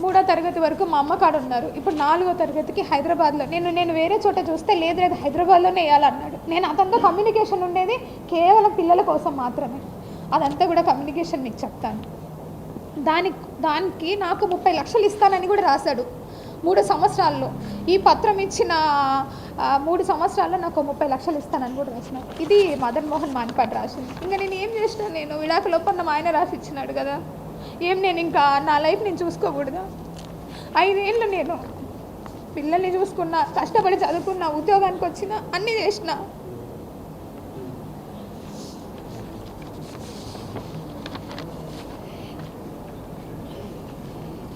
3వ తరగతి వరకు మా అమ్మ కాడ ఉన్నారు. ఇప్పుడు 4వ తరగతికి హైదరాబాద్లో నేను వేరే చోట చూస్తే లేదు హైదరాబాద్లోనే వేయాలన్నాడు. నేను అతనితో కమ్యూనికేషన్ ఉండేది కేవలం పిల్లల కోసం మాత్రమే. అదంతా కూడా కమ్యూనికేషన్ మీకు చెప్తాను. దానికి నాకు 30 లక్షలు ఇస్తానని కూడా రాశాడు 3 సంవత్సరాల్లో. ఈ పత్రం ఇచ్చిన 3 సంవత్సరాల్లో నాకు 30 లక్షలు ఇస్తానని కూడా రాసినాడు. ఇది మదన్ మోహన్ మానిపాటి రాసింది. ఇంకా నేను ఏం చేసినా, నేను విడాకుల ఒప్పందం ఆయన రాసి ఇచ్చినాడు కదా, ఏం నేను ఇంకా నా లైఫ్ నేను చూసుకోకూడదా? 5 ఏళ్ళు నేను పిల్లల్ని చూసుకున్నా, కష్టపడి చదువుకున్నా, ఉద్యోగానికి వచ్చిన, అన్నీ చేసిన.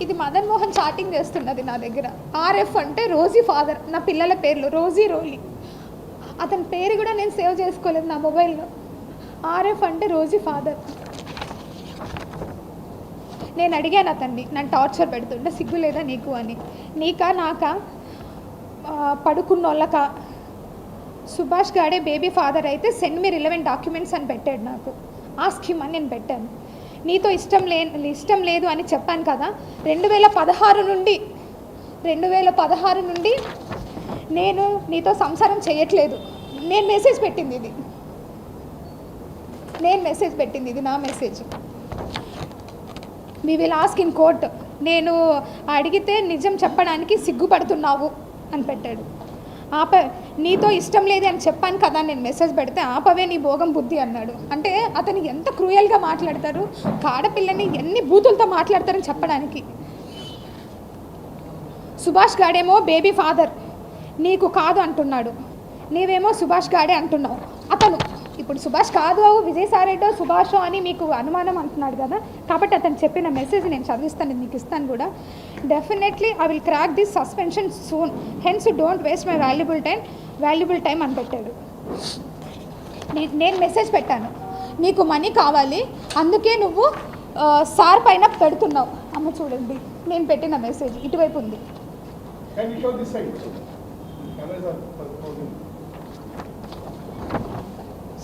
ఇది మదన్ మోహన్ చాటింగ్ చేస్తున్నది నా దగ్గర. ఆర్ఎఫ్ అంటే రోజీ ఫాదర్, నా పిల్లల పేర్లు రోజీ రోలీ. అతని పేరు కూడా నేను సేవ్ చేసుకోలేదు నా మొబైల్లో. ఆర్ఎఫ్ అంటే రోజీ ఫాదర్. నేను అడిగాను అతన్ని, నన్ను టార్చర్ పెడుతుంటే సిగ్గు లేదా నీకు అని. నీకా నాకా పడుకున్న వాళ్ళకా? సుభాష్ గాడే బేబీ ఫాదర్ అయితే సెండ్ మీ రిలవెంట్ డాక్యుమెంట్స్ అని పెట్టాడు నాకు. ఆస్క్ హిమ్ అని నేను పెట్టాను. నీతో ఇష్టం లేదు అని చెప్పాను కదా. 2016 నుండి నేను నీతో సంసారం చేయట్లేదు. నేను మెసేజ్ పెట్టింది ఇది నా message. Me will ask in court. నేను అడిగితే నిజం చెప్పడానికి సిగ్గుపడుతున్నావు అని పెట్టాడు. నీతో ఇష్టం లేదు అని చెప్పాను కదా నేను మెసేజ్ పెడితే, ఆపవే నీ భోగం బుద్ధి అన్నాడు. అంటే అతను ఎంత క్రూయల్గా మాట్లాడతారు, ఆడపిల్లని ఎన్ని బూతులతో మాట్లాడతారని చెప్పడానికి. సుభాష్ గాడేమో బేబీ ఫాదర్ నీకు కాదు అంటున్నాడు, నీవేమో సుభాష్ గాడే అంటున్నావు. అతను ఇప్పుడు సుభాష్ కాదు, విజయసాయిరెడ్డో సుభాషో అని మీకు అనుమానం అంటున్నాడు కదా. కాబట్టి అతను చెప్పిన మెసేజ్ నేను చదివిస్తాను, నీకు ఇస్తాను కూడా. Definitely I will crack this suspension soon, hence don't waste my valuable time అని పెట్టాడు. నేను మెసేజ్ పెట్టాను, నీకు మనీ కావాలి అందుకే నువ్వు సార్ పైన పెడుతున్నావు. అమ్మ చూడండి నేను పెట్టిన మెసేజ్ ఇటువైపు ఉంది.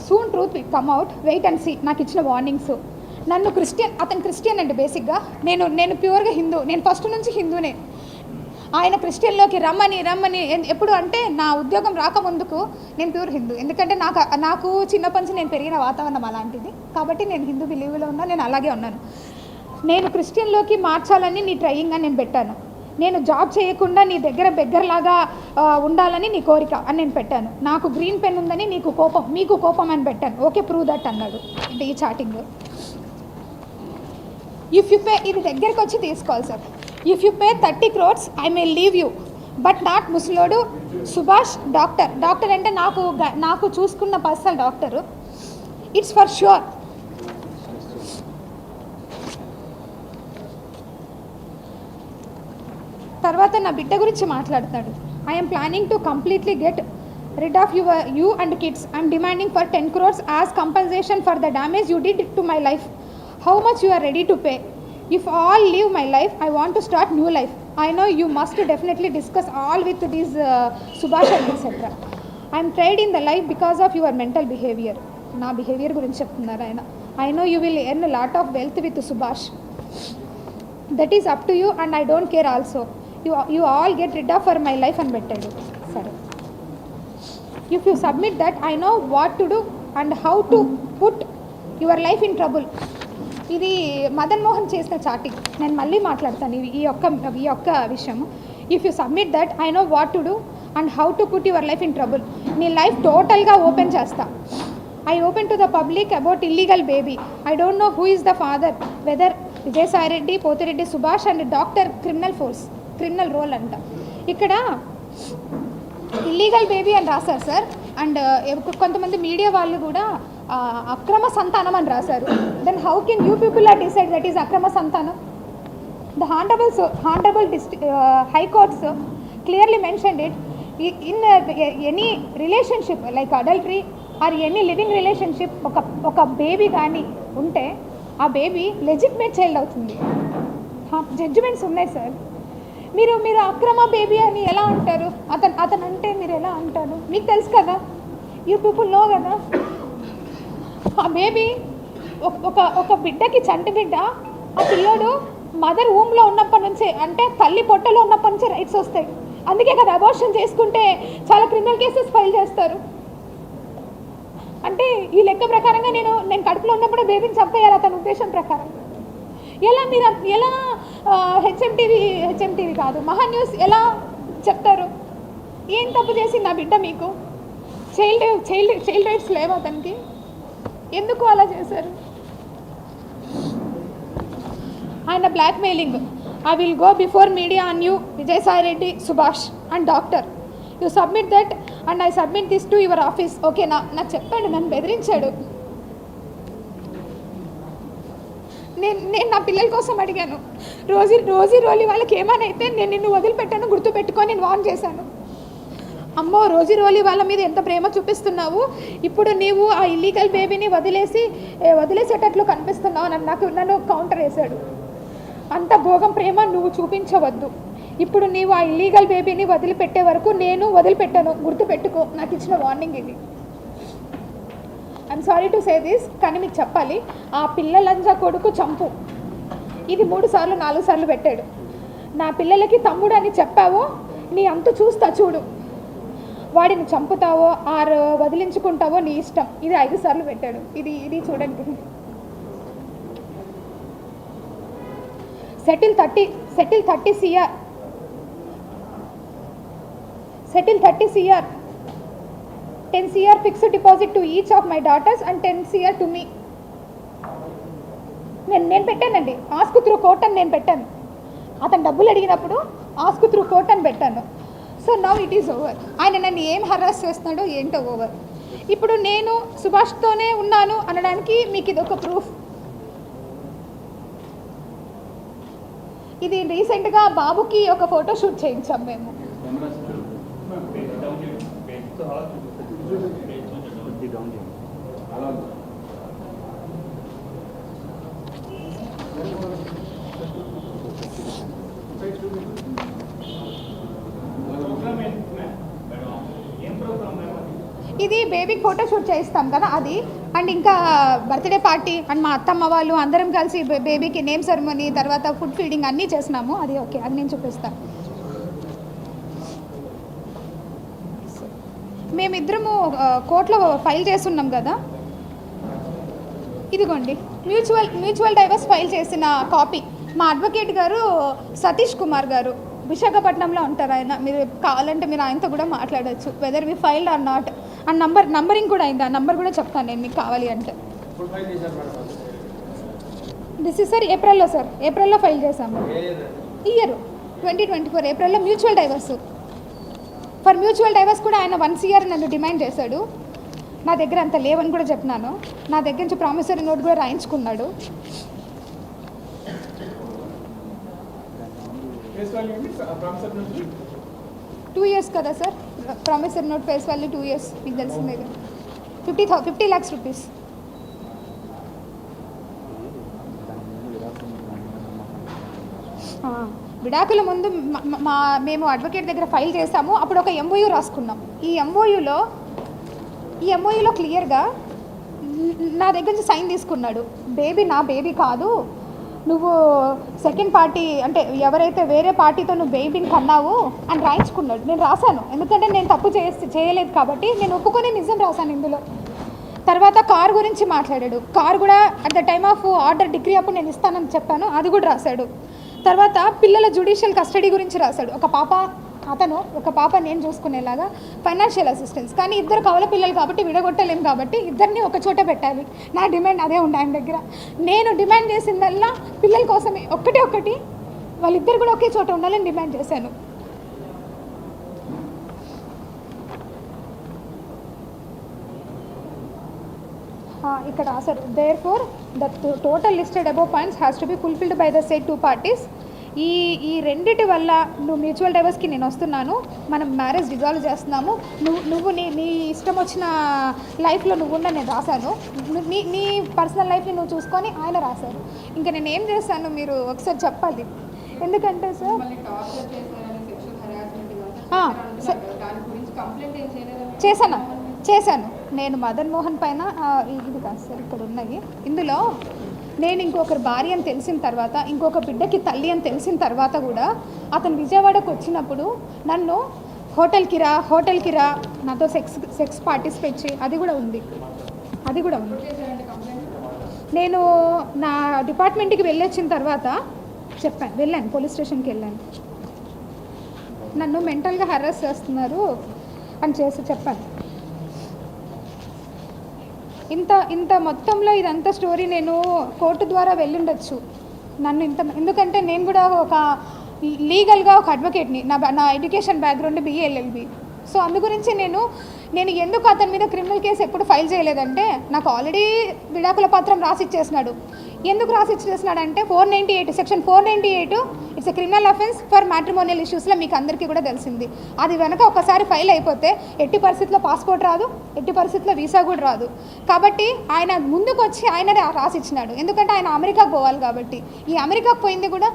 Soon truth will come out, wait and see. నాకు ఇచ్చిన వార్నింగ్స్. నన్ను అతను క్రిస్టియన్ అండి బేసిక్గా. నేను ప్యూర్గా హిందూ, నేను ఫస్ట్ నుంచి హిందూనే. ఆయన క్రిస్టియన్లోకి రమ్మని ఎప్పుడు అంటే నా ఉద్యోగం రాకముందుకు నేను ప్యూర్ హిందూ. ఎందుకంటే నాకు చిన్నప్పటి నుంచి నేను పెరిగిన వాతావరణం అలాంటిది. కాబట్టి నేను హిందూ బిలీవ్లో ఉన్నా, నేను అలాగే ఉన్నాను. నేను క్రిస్టియన్లోకి మార్చాలని నీ ట్రయింగ్ అని నేను పెట్టాను. నేను జాబ్ చేయకుండా నీ దగ్గర బెగ్గర్లాగా ఉండాలని నీ కోరిక అని నేను పెట్టాను. నాకు గ్రీన్ పెన్ ఉందని మీకు కోపం అని పెట్టాను. ఓకే ప్రూవ్ దట్ అన్నాడు. అంటే ఈ చాటింగ్ ఇఫ్ యూ పే, ఇది దగ్గరికి వచ్చి తీసుకోవాలి sir. If you pay 30 crores I may leave you, but not ముసలోడు సుభాష్ డాక్టర్. డాక్టర్ అంటే నాకు చూసుకున్న personal doctor. It's for sure. తర్వాత నా బిడ్డ గురించి మాట్లాడతాడు. I'm planning to completely get rid of you and kids. I'm demanding for 10 crores as compensation for the damage you did to my life. How much you are ready to pay? If all leave my life, I want to start new life. I know you must definitely discuss all with these Subhash and etc. I'm tried in the life because of your mental behavior. Na behavior gurinchi cheptunnaru ayana. I know you will earn a lot of wealth with Subhash. That is up to you and I don't care also. You all get rid of for my life and bettadu. Sorry. If you submit that, I know what to do and how to put your life in trouble. ఇది మదన్ మోహన్ చేసిన chatting. నేను మళ్ళీ మాట్లాడతాను ఈ యొక్క విషయం. If you submit that, I know what to do and how to put your life in trouble. నీ life టోటల్గా ఓపెన్ చేస్తా. I open to the public about illegal baby. I don't know who is the father, whether Vijayasai Reddy, Pothireddy Subhash and doctor criminal role అంట. ఇక్కడ illegal baby అని రాశారు sir. And కొంతమంది media వాళ్ళు కూడా అక్రమ సంతానం అని రాశారు. Then how can you people are decide that is అక్రమ సంతానం? The honourable high courts clearly mentioned it. In any relationship like adultery or any living relationship, ఒక బేబీ కానీ ఉంటే ఆ బేబీ లెజిటిమేట్ చైల్డ్ అవుతుంది. జడ్జిమెంట్స్ ఉన్నాయి సార్. మీరు అక్రమ బేబీ అని ఎలా అంటారు? అతను అంటే మీరు ఎలా అంటారు? మీకు తెలుసు కదా, యూ పీపుల్ నో కదా. ఆ బేబీ ఒక బిడ్డకి చంటి బిడ్డ, ఆ పిల్లోడు మదర్ ఊమ్లో ఉన్నప్పటి నుంచే, అంటే తల్లి పొట్టలో ఉన్నప్పటి నుంచే రైట్స్ వస్తాయి. అందుకే కదా అబార్షన్ చేసుకుంటే చాలా క్రిమినల్ కేసెస్ ఫైల్ చేస్తారు. అంటే ఈ లెక్క ప్రకారంగా నేను కడుపులో ఉన్నప్పుడు బేబీని చంపేయాలి అతని ఉద్దేశం ప్రకారం. ఎలా హెచ్ఎంటీవీ కాదు, మహా న్యూస్ ఎలా చెప్తారు? ఏం తప్పు చేసింది నా బిడ్డ? మీకు చైల్డ్ రైట్స్ లేవు అతనికి? ఎందుకు అలా చేశారు? ఆయన blackmailing. I will go before media on you, Vijayasai Reddy, Subhash and doctor. You submit that and I submit this to your office. Okay, నాకు చెప్పాడు, నన్ను బెదిరించాడు. నేను నా పిల్లల కోసం అడిగాను. రోజీ రోలి వాళ్ళకి ఏమైనా అయితే నేను నిన్ను వదిలిపెట్టాను, గుర్తుపెట్టుకొని నేను వార్న్ చేశాను. అమ్మో, రోజీ రోలి వాళ్ళ మీద ఎంత ప్రేమ చూపిస్తున్నావు, ఇప్పుడు నీవు ఆ ఇల్లీగల్ బేబీని వదిలేసేటట్లు కనిపిస్తున్నావు నన్ను కౌంటర్ వేశాడు. అంత భోగం ప్రేమ నువ్వు చూపించవద్దు. ఇప్పుడు నీవు ఆ ఇల్లీగల్ బేబీని వదిలిపెట్టే వరకు నేను వదిలిపెట్టాను, గుర్తుపెట్టుకో. నాకు ఇచ్చిన వార్నింగ్ ఇది. I'm sorry to say this, కానీ మీకు చెప్పాలి. ఆ పిల్లలంజా కొడుకు చంపు ఇది 3 సార్లు 4 సార్లు పెట్టాడు. నా పిల్లలకి తమ్ముడు అని చెప్పావో నీ అంతు చూస్తా చూడు. వాడిని చంపుతావో ఆరు వదిలించుకుంటావో నీ ఇష్టం. ఇది 5 సార్లు పెట్టాడు. ఇది చూడండి. Settle 30 CR. Settle 30 CR. 10 CR fixed deposit to each of my daughters and 10 CR to me. నేను పెట్టానండి. ఆస్క్ త్రూ కోర్ట్ అని నేను పెట్టాను. అతను డబ్బులు అడిగినప్పుడు ఆస్క్ త్రూ కోర్ట్ అని పెట్టాను. So now it is over. ఆయన నన్ను ఏం హరాస్ చేస్తున్నాడో ఏంటో ఓవర్. ఇప్పుడు నేను సుభాష్తోనే ఉన్నాను అనడానికి మీకు ఇది ఒక ప్రూఫ్. ఇది రీసెంట్గా బాబుకి ఒక ఫోటో షూట్ చేయించాం మేము. ఇది బేబీకి ఫోటో షూట్ చేయిస్తాం కదా అది, అండ్ ఇంకా బర్త్డే పార్టీ అండ్ మా అత్తమ్మ వాళ్ళు అందరం కలిసి బేబీకి నేమ్ సెరమనీ తర్వాత ఫుడ్ ఫీడింగ్ అన్నీ చేసినాము. అది ఓకే, అది నేను చూపిస్తాను. మేమిద్దరము కోర్టులో ఫైల్ చేస్తున్నాం కదా, ఇదిగోండి మ్యూచువల్ డైవర్స్ ఫైల్ చేసిన కాపీ. మా అడ్వకేట్ గారు సతీష్ కుమార్ గారు విశాఖపట్నంలో ఉంటారు. ఆయన మీరు కావాలంటే మీరు ఆయనతో కూడా మాట్లాడచ్చు, whether we filed or not. And numbering కూడా అయింది. ఆ నంబర్ కూడా చెప్తాను నేను మీకు కావాలి అంటే. దిస్ ఇస్ సార్ ఏప్రిల్లో సార్, ఏప్రిల్లో ఫైల్ చేశాము. ఇయర్ 2024 ఏప్రిల్లో mutual divorce. For mutual divorce కూడా ఆయన 1 CR నన్ను డిమాండ్ చేశాడు. నా దగ్గర అంత లేవని కూడా చెప్పినాను. నా దగ్గర నుంచి ప్రామిసరీ నోట్ కూడా రాయించుకున్నాడు. టూ ఇయర్స్ కదా sir promissory note face value 2 years, మీకు తెలిసిందే. 50 lakhs రూపీస్. విడాకుల ముందు మేము అడ్వకేట్ దగ్గర ఫైల్ చేసాము. అప్పుడు ఒక MOU రాసుకున్నాం. ఈ MOUలో క్లియర్గా నా దగ్గర నుంచి సైన్ తీసుకున్నాడు. బేబీ నా బేబీ కాదు, నువ్వు సెకండ్ పార్టీ అంటే ఎవరైతే వేరే పార్టీతో నువ్వు బేబీని కన్నావు అని రాయించుకున్నాడు. నేను రాశాను, ఎందుకంటే నేను తప్పు చేయలేదు కాబట్టి నేను ఒప్పుకొని నిజం రాశాను ఇందులో. తర్వాత కార్ గురించి మాట్లాడాడు. కార్ కూడా at the time of order degree అప్పుడు నేను ఇస్తానని చెప్పాను, అది కూడా రాశాడు. తర్వాత పిల్లల జ్యుడిషియల్ కస్టడీ గురించి రాశాడు. ఒక పాప నేను చూసుకునేలాగా ఫైనాన్షియల్ అసిస్టెన్స్. కానీ ఇద్దరు కవల పిల్లలు కాబట్టి విడగొట్టలేం కాబట్టి ఇద్దరిని ఒక చోట పెట్టాలి. నా డిమాండ్ అదే ఉండే ఆయన దగ్గర. నేను డిమాండ్ చేసిందల్లా పిల్లల కోసమే, ఒక్కటి వాళ్ళిద్దరు కూడా ఒకే చోట ఉండాలని డిమాండ్ చేశాను. ఇక్కడ రాశారు, therefore the total listed above points has to be fulfilled by the said 2 parties. ఈ రెండిటి వల్ల నువ్వు మ్యూచువల్ డైవర్స్కి నేను వస్తున్నాను, మనం మ్యారేజ్ డిజాల్వ్ చేస్తున్నాము, నువ్వు నీ ఇష్టం వచ్చిన లైఫ్లో నువ్వు ఉన్న నేను రాశాను, నీ పర్సనల్ లైఫ్ని నువ్వు చూసుకొని ఆయన రాశారు. ఇంకా నేను ఏం చేస్తాను మీరు ఒకసారి చెప్పాలి. ఎందుకంటే సార్ చేశాను నేను మదన్ మోహన్ పైన. ఇది కాదు సార్, ఇక్కడ ఉన్నాయి. ఇందులో నేను ఇంకొకరు భార్య అని తెలిసిన తర్వాత, ఇంకొక బిడ్డకి తల్లి అని తెలిసిన తర్వాత కూడా అతను విజయవాడకు వచ్చినప్పుడు నన్ను హోటల్కి రా నాతో సెక్స్ పార్టిసిపేట్ చేయి, అది కూడా ఉంది. నేను నా డిపార్ట్మెంట్కి వెళ్ళొచ్చిన తర్వాత వెళ్ళాను, పోలీస్ స్టేషన్కి వెళ్ళాను. నన్ను మెంటల్గా హరాస్ చేస్తున్నారు అని చెప్పాను. ఇంత మొత్తంలో ఇదంతా స్టోరీ నేను కోర్టు ద్వారా వెళ్ళుండొచ్చు. ఎందుకంటే నేను కూడా ఒక లీగల్గా ఒక అడ్వకేట్ని, నా education background BA LLB. So అందు గురించి నేను ఎందుకు అతని మీద క్రిమినల్ కేసు ఎప్పుడు ఫైల్ చేయలేదంటే, నాకు ఆల్రెడీ విడాకుల పత్రం రాసిచ్చేసినాడు. ఎందుకు రాసిచ్చేసినాడంటే section 498 it's a criminal offence for matrimonial ఇష్యూస్లో మీకు అందరికీ కూడా తెలిసింది. అది వెనక ఒకసారి ఫైల్ అయిపోతే ఎట్టి పరిస్థితుల్లో పాస్పోర్ట్ రాదు, ఎట్టి పరిస్థితుల్లో వీసా కూడా రాదు. కాబట్టి ఆయన ముందుకు వచ్చి ఆయననే రాసిచ్చినాడు, ఎందుకంటే ఆయన అమెరికాకు పోవాలి కాబట్టి. ఈ అమెరికాకు పోయింది కూడా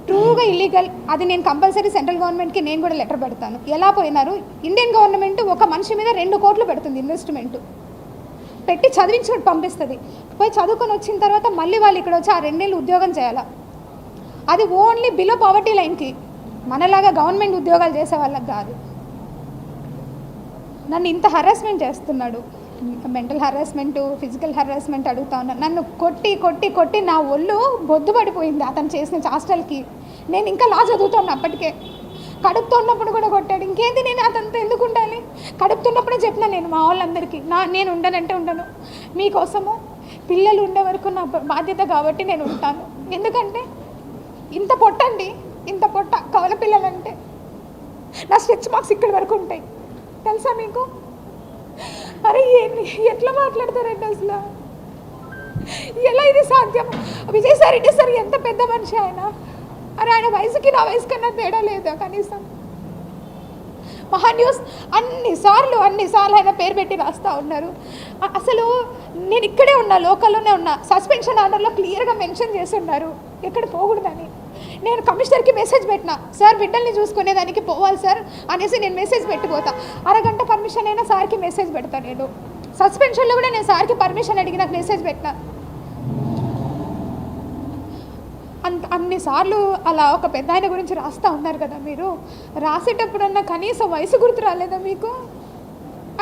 ట్రూగా ఇల్లీగల్. అది నేను కంపల్సరీ సెంట్రల్ గవర్నమెంట్కి నేను కూడా లెటర్ పెడతాను. ఎలా పోయినారు, ఇండియన్ గవర్నమెంట్ ఒక మనిషి మీద 2 కోట్లు పెడుతుంది ఇన్వెస్ట్మెంట్ పెట్టి చదివించుకొని పంపిస్తుంది. పోయి చదువుకొని వచ్చిన తర్వాత మళ్ళీ వాళ్ళు ఇక్కడ వచ్చి ఆ 2 నెలలు ఉద్యోగం చేయాలా. అది ఓన్లీ బిలో పావర్టీ లైన్కి, మనలాగా గవర్నమెంట్ ఉద్యోగాలు చేసే వాళ్ళకి కాదు. నన్ను ఇంత హరాస్మెంట్ చేస్తున్నాడు, మెంటల్ హరాస్మెంట్, ఫిజికల్ హరాస్మెంట్ అడుగుతా ఉన్నాను. నన్ను కొట్టి నా ఒళ్ళు బొద్దు పడిపోయింది అతను చేసిన హాస్టల్కి. నేను ఇంకా లా చదువుతాను అప్పటికే. కడుపుతున్నప్పుడు కూడా కొట్టాడు. ఇంకేంది, నేను అతనితో ఎందుకు ఉండాలి? కడుపుతున్నప్పుడే చెప్పిన నేను మా వాళ్ళందరికీ, నేను ఉండనంటే ఉండను, మీకోసము పిల్లలు ఉండే వరకు నా బాధ్యత కాబట్టి నేను ఉంటాను. ఎందుకంటే ఇంత పొట్ట కవల పిల్లలంటే నా స్ట్రెచ్ మార్క్స్ ఇక్కడి వరకు ఉంటాయి, తెలుసా మీకు? అరే ఎట్లా మాట్లాడతారండి అసలు? ఎలా ఇది సాధ్యం? విజయసాయిరెడ్డి సార్ ఎంత పెద్ద మనిషి ఆయన. అరే ఆయన వయసుకి నా వయసు కన్నా తేడా లేదా కనీసం? మహాన్యూస్ అన్నిసార్లు ఆయన పేరు పెట్టి రాస్తూ ఉన్నారు. అసలు నేను ఇక్కడే ఉన్నా, లోకల్లోనే ఉన్నా. సస్పెన్షన్ ఆర్డర్లో క్లియర్గా మెన్షన్ చేసి ఉన్నారు ఎక్కడ పోకూడదని. నేను కమిషనర్కి మెసేజ్ పెట్టినా, సార్ బిడ్డల్ని చూసుకునేదానికి పోవాలి సార్ అనేసి నేను మెసేజ్ పెట్టిపోతా. అరగంట పర్మిషన్ అయినా సార్కి మెసేజ్ పెడతా. నేను సస్పెన్షన్లో కూడా నేను సార్కి పర్మిషన్ అడిగి నాకు మెసేజ్ పెట్టినా. అన్నిసార్లు అలా ఒక పెద్ద ఆయన గురించి రాస్తూ ఉన్నారు కదా మీరు. రాసేటప్పుడన్నా కనీసం వయసు గుర్తు రాలేదా మీకు?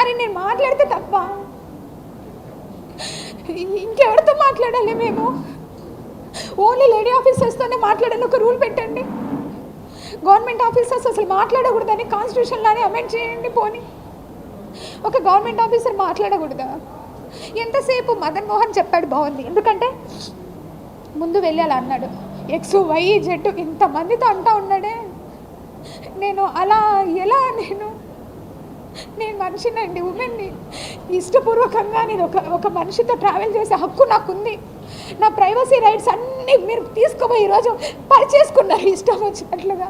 అరే నేను మాట్లాడితే తప్ప ఇంకెవరితో మాట్లాడాలి మేము? ఓన్లీ లేడీ ఆఫీసర్స్తోనే మాట్లాడాలి ఒక రూల్ పెట్టండి. గవర్నమెంట్ ఆఫీసర్స్ అసలు మాట్లాడకూడదని కాన్స్టిట్యూషన్లోనే అమెండ్ చేయండి. పోనీ ఒక గవర్నమెంట్ ఆఫీసర్ మాట్లాడకూడదా? ఎంతసేపు మదన్ మోహన్ చెప్పాడు బాగుంది, ఎందుకంటే ముందు వెళ్ళి అలా అన్నాడు. ఎక్స్ వై జెడ్ ఇంతమందితో అంటా ఉన్నాడే. నేను అలా ఎలా నేను మనిషినండి, ఉమెన్ని. ఇష్టపూర్వకంగా నేను ఒక మనిషితో ట్రావెల్ చేసే హక్కు నాకుంది. నా ప్రైవసీ రైట్స్ అన్నీ మీరు తీసుకుపోయి ఈరోజు పరిచేసుకున్నారు ఇష్టం వచ్చినట్లుగా.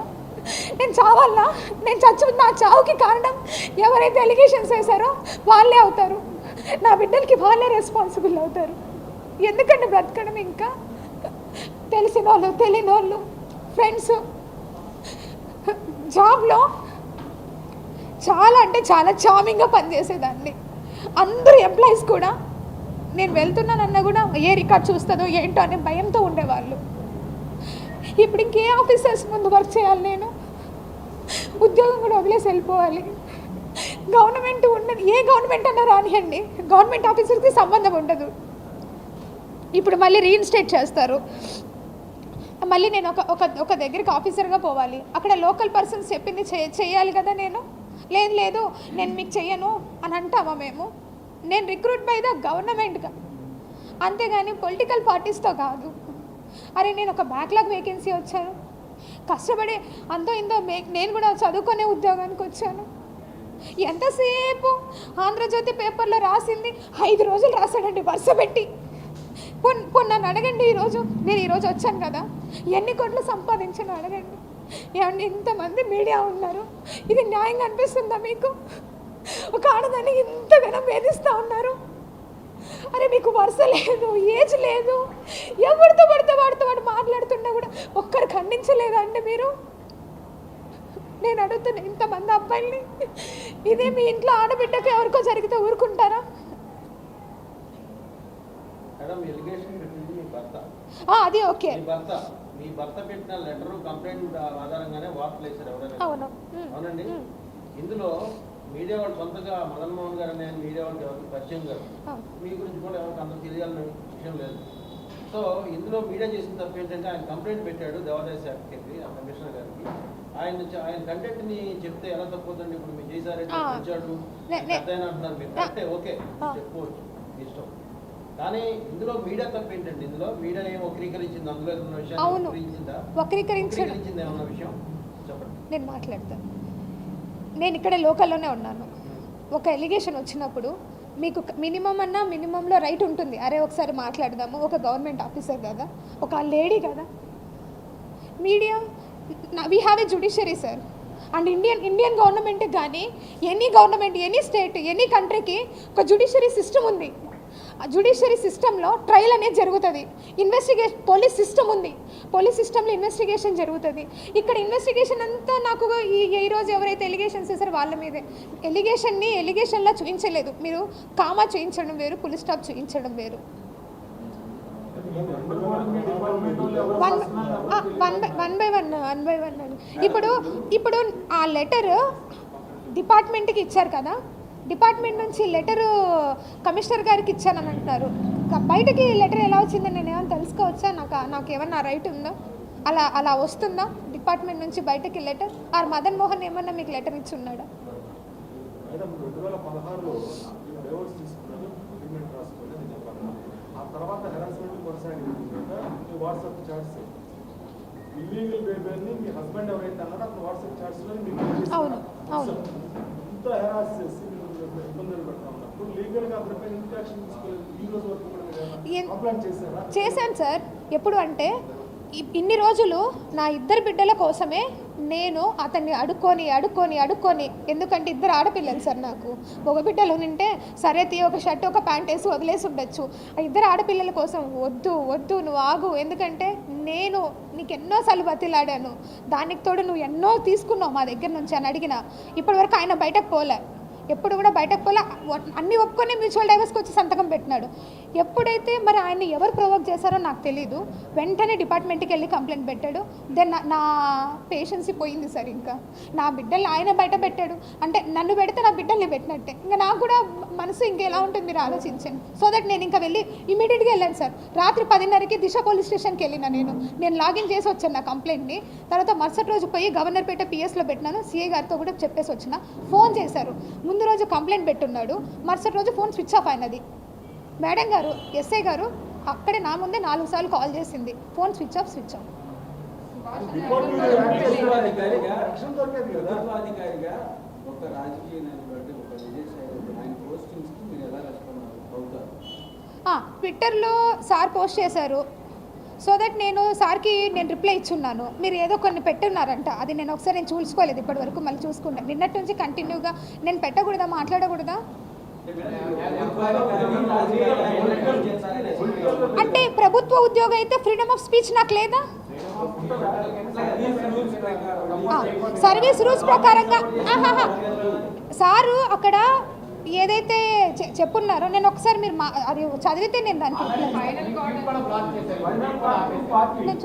నేను చావాలనా? నేను నా చావుకి కారణం ఎవరైతే ఎలిగేషన్స్ వేశారో వాళ్ళే అవుతారు. నా బిడ్డలకి వాళ్ళే రెస్పాన్సిబుల్ అవుతారు. ఎందుకంటే బ్రతకడం ఇంకా తెలిసిన వాళ్ళు, తెలియని వాళ్ళు, ఫ్రెండ్స్. జాబ్లో చాలా అంటే చాలా చామింగ్గా పనిచేసేదాన్ని. అందరూ ఎంప్లాయీస్ కూడా నేను వెళ్తున్నానన్నా కూడా ఏ రికార్డ్ చూస్తుందో ఏంటో అనే భయంతో ఉండేవాళ్ళు. ఇప్పుడు ఇంకే ఆఫీసర్స్ ముందు వర్క్ చేయాలి? నేను ఉద్యోగం కూడా వదిలేసి వెళ్ళిపోవాలి. గవర్నమెంట్ ఉన్నది, ఏ గవర్నమెంట్ అన్నా రానియండి, గవర్నమెంట్ ఆఫీసర్కి సంబంధం ఉండదు. ఇప్పుడు మళ్ళీ రీఇన్స్టేట్ చేస్తారు. మళ్ళీ నేను ఒక దగ్గరికి ఆఫీసర్గా పోవాలి. అక్కడ లోకల్ పర్సన్స్ చెప్పింది చేయాలి కదా. లేదు నేను మీకు చెయ్యను అని అంటామా మేము? నేను రిక్రూట్ బై ద గవర్నమెంట్గా, అంతేగాని పొలిటికల్ పార్టీస్తో కాదు. అరే నేను ఒక బ్యాక్లాగ్ వేకెన్సీ వచ్చాను, కష్టపడి అంతో ఇంతో నేను కూడా చదువుకునే ఉద్యోగానికి వచ్చాను. ఎంతసేపు ఆంధ్రజ్యోతి పేపర్లో రాసింది 5 రోజులు రాశాడండి వరుస పెట్టి. నన్ను అడగండి, నేను ఈరోజు వచ్చాను కదా, ఎన్ని కోట్లు సంపాదించాను అడగండి. ఏమంటే ఇంతమంది మీడియా ఉన్నారు, ఇది న్యాయంగా అనిపిస్తుందా మీకు? ఒక ఆడదాన్ని ఇంతగానో వేధిస్తూ ఉన్నారు. అరే మీకు వరుస లేదు, ఏజ్ లేదు, ఎవరితో పడితే వాడు మాట్లాడుతున్నా కూడా ఒక్కరు ఖండించలేదా అండి మీరు? నేను అడుగుతున్నా ఇంతమంది అబ్బాయిల్ని. ఇదే మీ ఇంట్లో ఆడబిడ్డకి ఎవరికో జరిగితే ఊరుకుంటారా? అది ఓకే. మీ భర్త పెట్టిన లెటర్ కంప్లైంట్ ఆధారంగానే వార్తలు వేశారు ఎవరైనా? అవునండి. ఇందులో మీడియా వాళ్ళు సొంతగా మదన్ మోహన్ గారు అనే మీడియా వాళ్ళకి ఎవరికి పరిచయం గారు, మీ గురించి కూడా ఎవరికి అంత తెలియాలని విషయం లేదు. సో ఇందులో మీడియా చేసిన తప్పు ఏంటంటే ఆయన కంప్లైంట్ పెట్టాడు దేవాదాయ శాఖకి, ఆ కమిషనర్ గారికి. ఆయన కంటెంట్ ని చెప్తే ఎలా తప్పుతుందండి? ఇప్పుడు మీరు చేశారంటే వచ్చాడు పెద్దయినా అంటున్నారు మీరు, కరెక్టే, ఓకే చెప్పుకోవచ్చు ఇష్టం. కానీ ఇందులో మీడియా తప్పు ఏంటంటే, ఇందులో మీడియా ఏం వక్రీకరించింది? అందులో ఉన్న విషయాన్ని వక్రీకరించింది ఏమన్నా విషయం చెప్పండి. నేను మాట్లాడతాను. నేను ఇక్కడ లోకల్లోనే ఉన్నాను. ఒక ఎలిగేషన్ వచ్చినప్పుడు మీకు మినిమంలో రైట్ ఉంటుంది. అరే ఒకసారి మాట్లాడదాము, ఒక గవర్నమెంట్ ఆఫీసర్ కదా, ఒక లేడీ కదా. Media, we have a judiciary sir. And Indian గవర్నమెంట్కి కానీ any government, any state, any కంట్రీకి ఒక జ్యుడిషియరీ సిస్టమ్ ఉంది. ఆ జ్యుడిషియరీ సిస్టంలో ట్రయల్ అనేది జరుగుతుంది. పోలీస్ సిస్టమ్ ఉంది, పోలీస్ సిస్టంలో ఇన్వెస్టిగేషన్ జరుగుతుంది. ఇక్కడ ఇన్వెస్టిగేషన్ అంతా నాకు ఈరోజు ఎవరైతే ఎలిగేషన్స్ చేశారో వాళ్ళ మీదే. ఎలిగేషన్లా చూపించలేదు మీరు. కామా చూపించడం వేరు, పులి స్టాప్ చూపించడం వేరు. One by one. ఇప్పుడు ఆ లెటర్ డిపార్ట్మెంట్కి ఇచ్చారు కదా, డిపార్ట్మెంట్ నుంచి లెటరు కమిషనర్ గారికి ఇచ్చానని అంటున్నారు. బయటకి లెటర్ ఎలా వచ్చిందని నేను ఏమైనా తెలుసుకోవచ్చా? నాకు ఏమన్నా రైట్ ఉందా? అలా వస్తుందా డిపార్ట్మెంట్ నుంచి బయటకి లెటర్? ఆర్ మదన్ మోహన్ ఏమన్నా మీకు లెటర్ ఇచ్చి ఉన్నాడా? అవును. చేశాను సార్. ఎప్పుడు అంటే ఇన్ని రోజులు నా 2 బిడ్డల కోసమే నేను అతన్ని అడుక్కొని, ఎందుకంటే 2 ఆడపిల్లలు సార్ నాకు. ఒక బిడ్డలు నింటే సరే ఒక షర్ట్ ఒక ప్యాంట్ వేసి వదిలేసి ఉండొచ్చు. ఆ 2 ఆడపిల్లల కోసం వద్దు నువ్వు ఆగు, ఎందుకంటే నేను నీకు ఎన్నోసార్లు బతిలాడాను, దానికి తోడు నువ్వు ఎన్నో తీసుకున్నావు మా దగ్గర నుంచి అని అడిగిన. ఇప్పటివరకు ఆయన బయటకు పోలే, ఎప్పుడు కూడా బయటకు పోలే. అన్నీ ఒప్పుకొని మ్యూచువల్ డైవర్స్కి వచ్చి సంతకం పెట్టినాడు. ఎప్పుడైతే మరి ఆయన్ని ఎవరు ప్రొవోక్ చేశారో నాకు తెలీదు. వెంటనే డిపార్ట్మెంట్కి వెళ్ళి కంప్లైంట్ పెట్టాడు. దెన్ నా పేషెన్సీ పోయింది సార్. ఇంకా నా బిడ్డల్ని ఆయన బయట పెట్టాడు అంటే నన్ను పెడితే నా బిడ్డల్ని పెట్టినట్టే. ఇంకా నాకు కూడా మనసు ఇంకెలా ఉంటుంది మీరు ఆలోచించాను. సో దట్ నేను ఇంకా వెళ్ళి ఇమీడియట్గా వెళ్ళాను సార్. రాత్రి 10:30కి దిశ పోలీస్ స్టేషన్కి వెళ్ళిన నేను లాగిన్ చేసి వచ్చాను నా కంప్లైంట్ని. తర్వాత మరుసటి రోజు పోయి గవర్నర్పేట పిఎస్లో పెట్టినాను. సిఐ గారితో కూడా చెప్పేసి వచ్చిన. ఫోన్ చేశారు, ముందు రోజు కంప్లైంట్ పెట్టున్నాడు, మరుసటి రోజు ఫోన్ స్విచ్ ఆఫ్ అయినది. మేడం గారు, ఎస్ఐ గారు అక్కడే నా ముందే 4 సార్లు కాల్ చేసింది, ఫోన్ స్విచ్ ఆఫ్. అధికారిగా ఒక రాజకీయ నాయకుడు ఒక విజయసాయి ఆయన పోస్టింగ్స్కి మీరు ఎలా రెస్పాండ్ అవుతారు? ట్విట్టర్లో సార్ పోస్ట్ చేశారు, సో దట్ నేను సార్కి రిప్లై ఇచ్చున్నాను. మీరు ఏదో కొన్ని పెట్టున్నారంట, అది నేను ఒకసారి చూసుకోలేదు ఇప్పటి వరకు, మళ్ళీ చూసుకుంటాను. నిన్నటి నుంచి కంటిన్యూగా నేను పెట్టకూడదా, మాట్లాడకూడదా అంటే ప్రభుత్వ ఉద్యోగం అయితే ఫ్రీడమ్ ఆఫ్ స్పీచ్ నాకు లేదా? సర్వీస్ రూల్స్ ప్రకారంగా సారు అక్కడ ఏదైతే చెప్పున్నారో నేను ఒకసారి మీరు అది చదివితే నేను దానికి నేను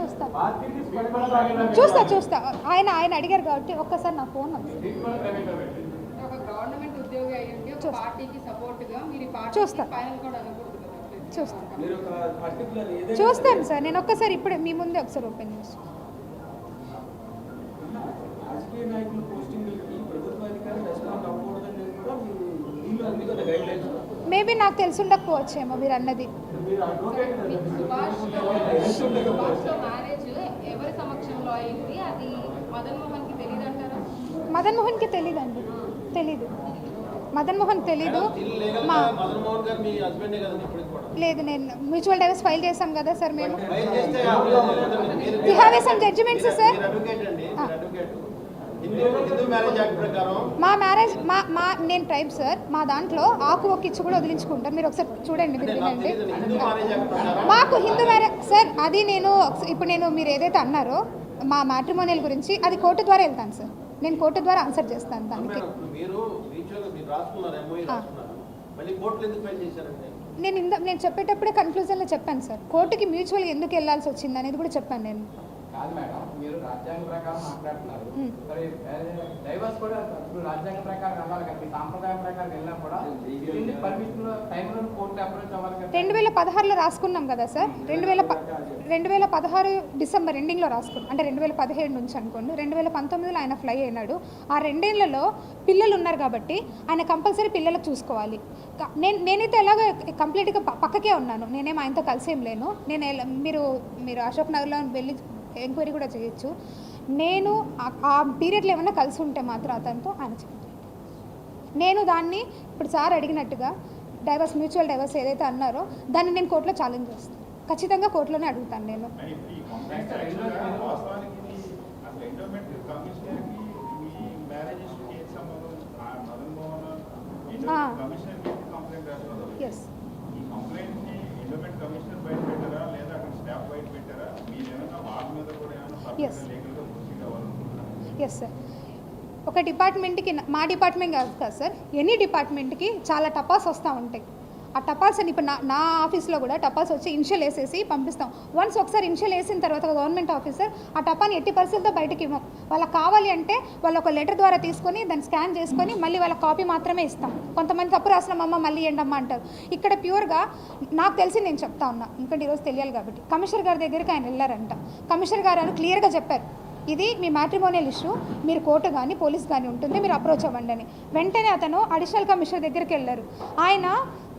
చూస్తా ఆయన అడిగారు కాబట్టి ఒక్కసారి నా ఫోన్ చూస్తాను సార్. నేను ఒక్కసారి ఇప్పుడు మీ ముందే ఒకసారి ఓపెన్ చేస్తాను. మేబీ నాకు తెలిసి ఉండకపోవచ్చేమో మీరు అన్నది. మదన్ మోహన్కి తెలీదండి, తెలీదు. మదన్ మోహన్ తెలీదు. లేదు, నేను మ్యూచువల్ డైవర్స్ ఫైల్ చేశాం కదా సార్ మేము. We have some judgements sir. మా మ్యారేజ్ నేను ట్రైబ్ సార్, మా దాంట్లో ఆకు ఒక ఇచ్చి కూడా వదిలించుకుంటాం. మీరు ఒకసారి చూడండి, మీరు వినండి. మాకు హిందూ మ్యారేజ్ సార్, అది ఇప్పుడు మీరు ఏదైతే అన్నారో మా మ్యాట్రిమోనియల్ గురించి, అది కోర్టు ద్వారా వెళ్తాను సార్. నేను కోర్టు ద్వారా ఆన్సర్ చేస్తాను దానికి. నేను చెప్పేటప్పుడే కన్క్లూజన్లో చెప్పాను సార్, కోర్టుకి మ్యూచువల్గా ఎందుకు వెళ్ళాల్సి వచ్చింది అనేది కూడా చెప్పాను నేను. కాదు మేడం, మీరు రాజ్యాంగ ప్రకారం మాట్లాడుతున్నారు, మరి డైవర్స్ కూడా ఇప్పుడు రాజ్యాంగ ప్రకారం వెళ్ళాలి కదా, మీ సాంప్రదాయం ప్రకారం వెళ్ళినా కూడా పర్మిషన్ టైంలో కోర్టు అప్రోచ్ అవ్వాలి కదా. 2016లో రాసుకున్నాం కదా సార్. 2016 డిసెంబర్ ఎండింగ్లో రాసుకున్నాం, అంటే 2017 నుంచి అనుకోండి. 2019లో ఆయన ఫ్లై అయినాడు. ఆ 2 ఏళ్లలో పిల్లలు ఉన్నారు కాబట్టి ఆయన కంపల్సరీ పిల్లలకు చూసుకోవాలి. నేనైతే ఎలాగో కంప్లీట్గా పక్కకే ఉన్నాను, నేనేం ఆయనతో కలిసేం లేను. మీరు అశోక్ నగర్లో వెళ్ళి ఎంక్వైరీ కూడా చేయొచ్చు. నేను ఆ పీరియడ్లో ఏమైనా కలిసి ఉంటే మాత్రం అతనితో ఆయన చెప్పండి. నేను దాన్ని ఇప్పుడు సార్ అడిగినట్టుగా డైవర్స్, మ్యూచువల్ డైవర్స్ ఏదైతే అన్నారో దాన్ని నేను కోర్టులో ఛాలెంజ్ చేస్తాను. ఖచ్చితంగా కోర్టులోనే అడుగుతాను నేను. Yes, yes sir. ఒక డిపార్ట్మెంట్కి, మా డిపార్ట్మెంట్ కాదు కదా సార్, ఎనీ డిపార్ట్మెంట్కి చాలా టపాస్ వస్తూ ఉంటాయి. ఆ టపాస్ అని ఇప్పుడు నా ఆఫీస్లో కూడా టపాస్ వచ్చి ఇనిషియల్ వేసేసి పంపిస్తాం. వన్స్ ఒకసారి ఇనిషియల్ వేసిన తర్వాత గవర్నమెంట్ ఆఫీసర్ ఆ టపాని ఎట్టి పరిస్థితుల్లో బయటకి ఇవ్వం. వాళ్ళకి కావాలి అంటే వాళ్ళు ఒక లెటర్ ద్వారా తీసుకొని దాన్ని స్కాన్ చేసుకొని మళ్ళీ వాళ్ళ కాపీ మాత్రమే ఇస్తాం. కొంతమంది తప్పు రాసినామమ్మ మళ్ళీ ఏంటమ్మా అంటారు. ఇక్కడ ప్యూర్గా నాకు తెలిసి నేను చెప్తా ఉన్నా, ఎందుకంటే ఈరోజు తెలియాలి కాబట్టి. కమిషనర్ గారి దగ్గరికి ఆయన వెళ్ళారంట. కమిషనర్ గారు క్లియర్గా చెప్పారు, ఇది మీ మ్యాట్రిమోనియల్ ఇష్యూ, మీరు కోర్టు కానీ పోలీస్ కానీ ఉంటుంది, మీరు అప్రోచ్ అవ్వండి అని. వెంటనే అతను అడిషనల్ కమిషనర్ దగ్గరికి వెళ్ళారు. ఆయన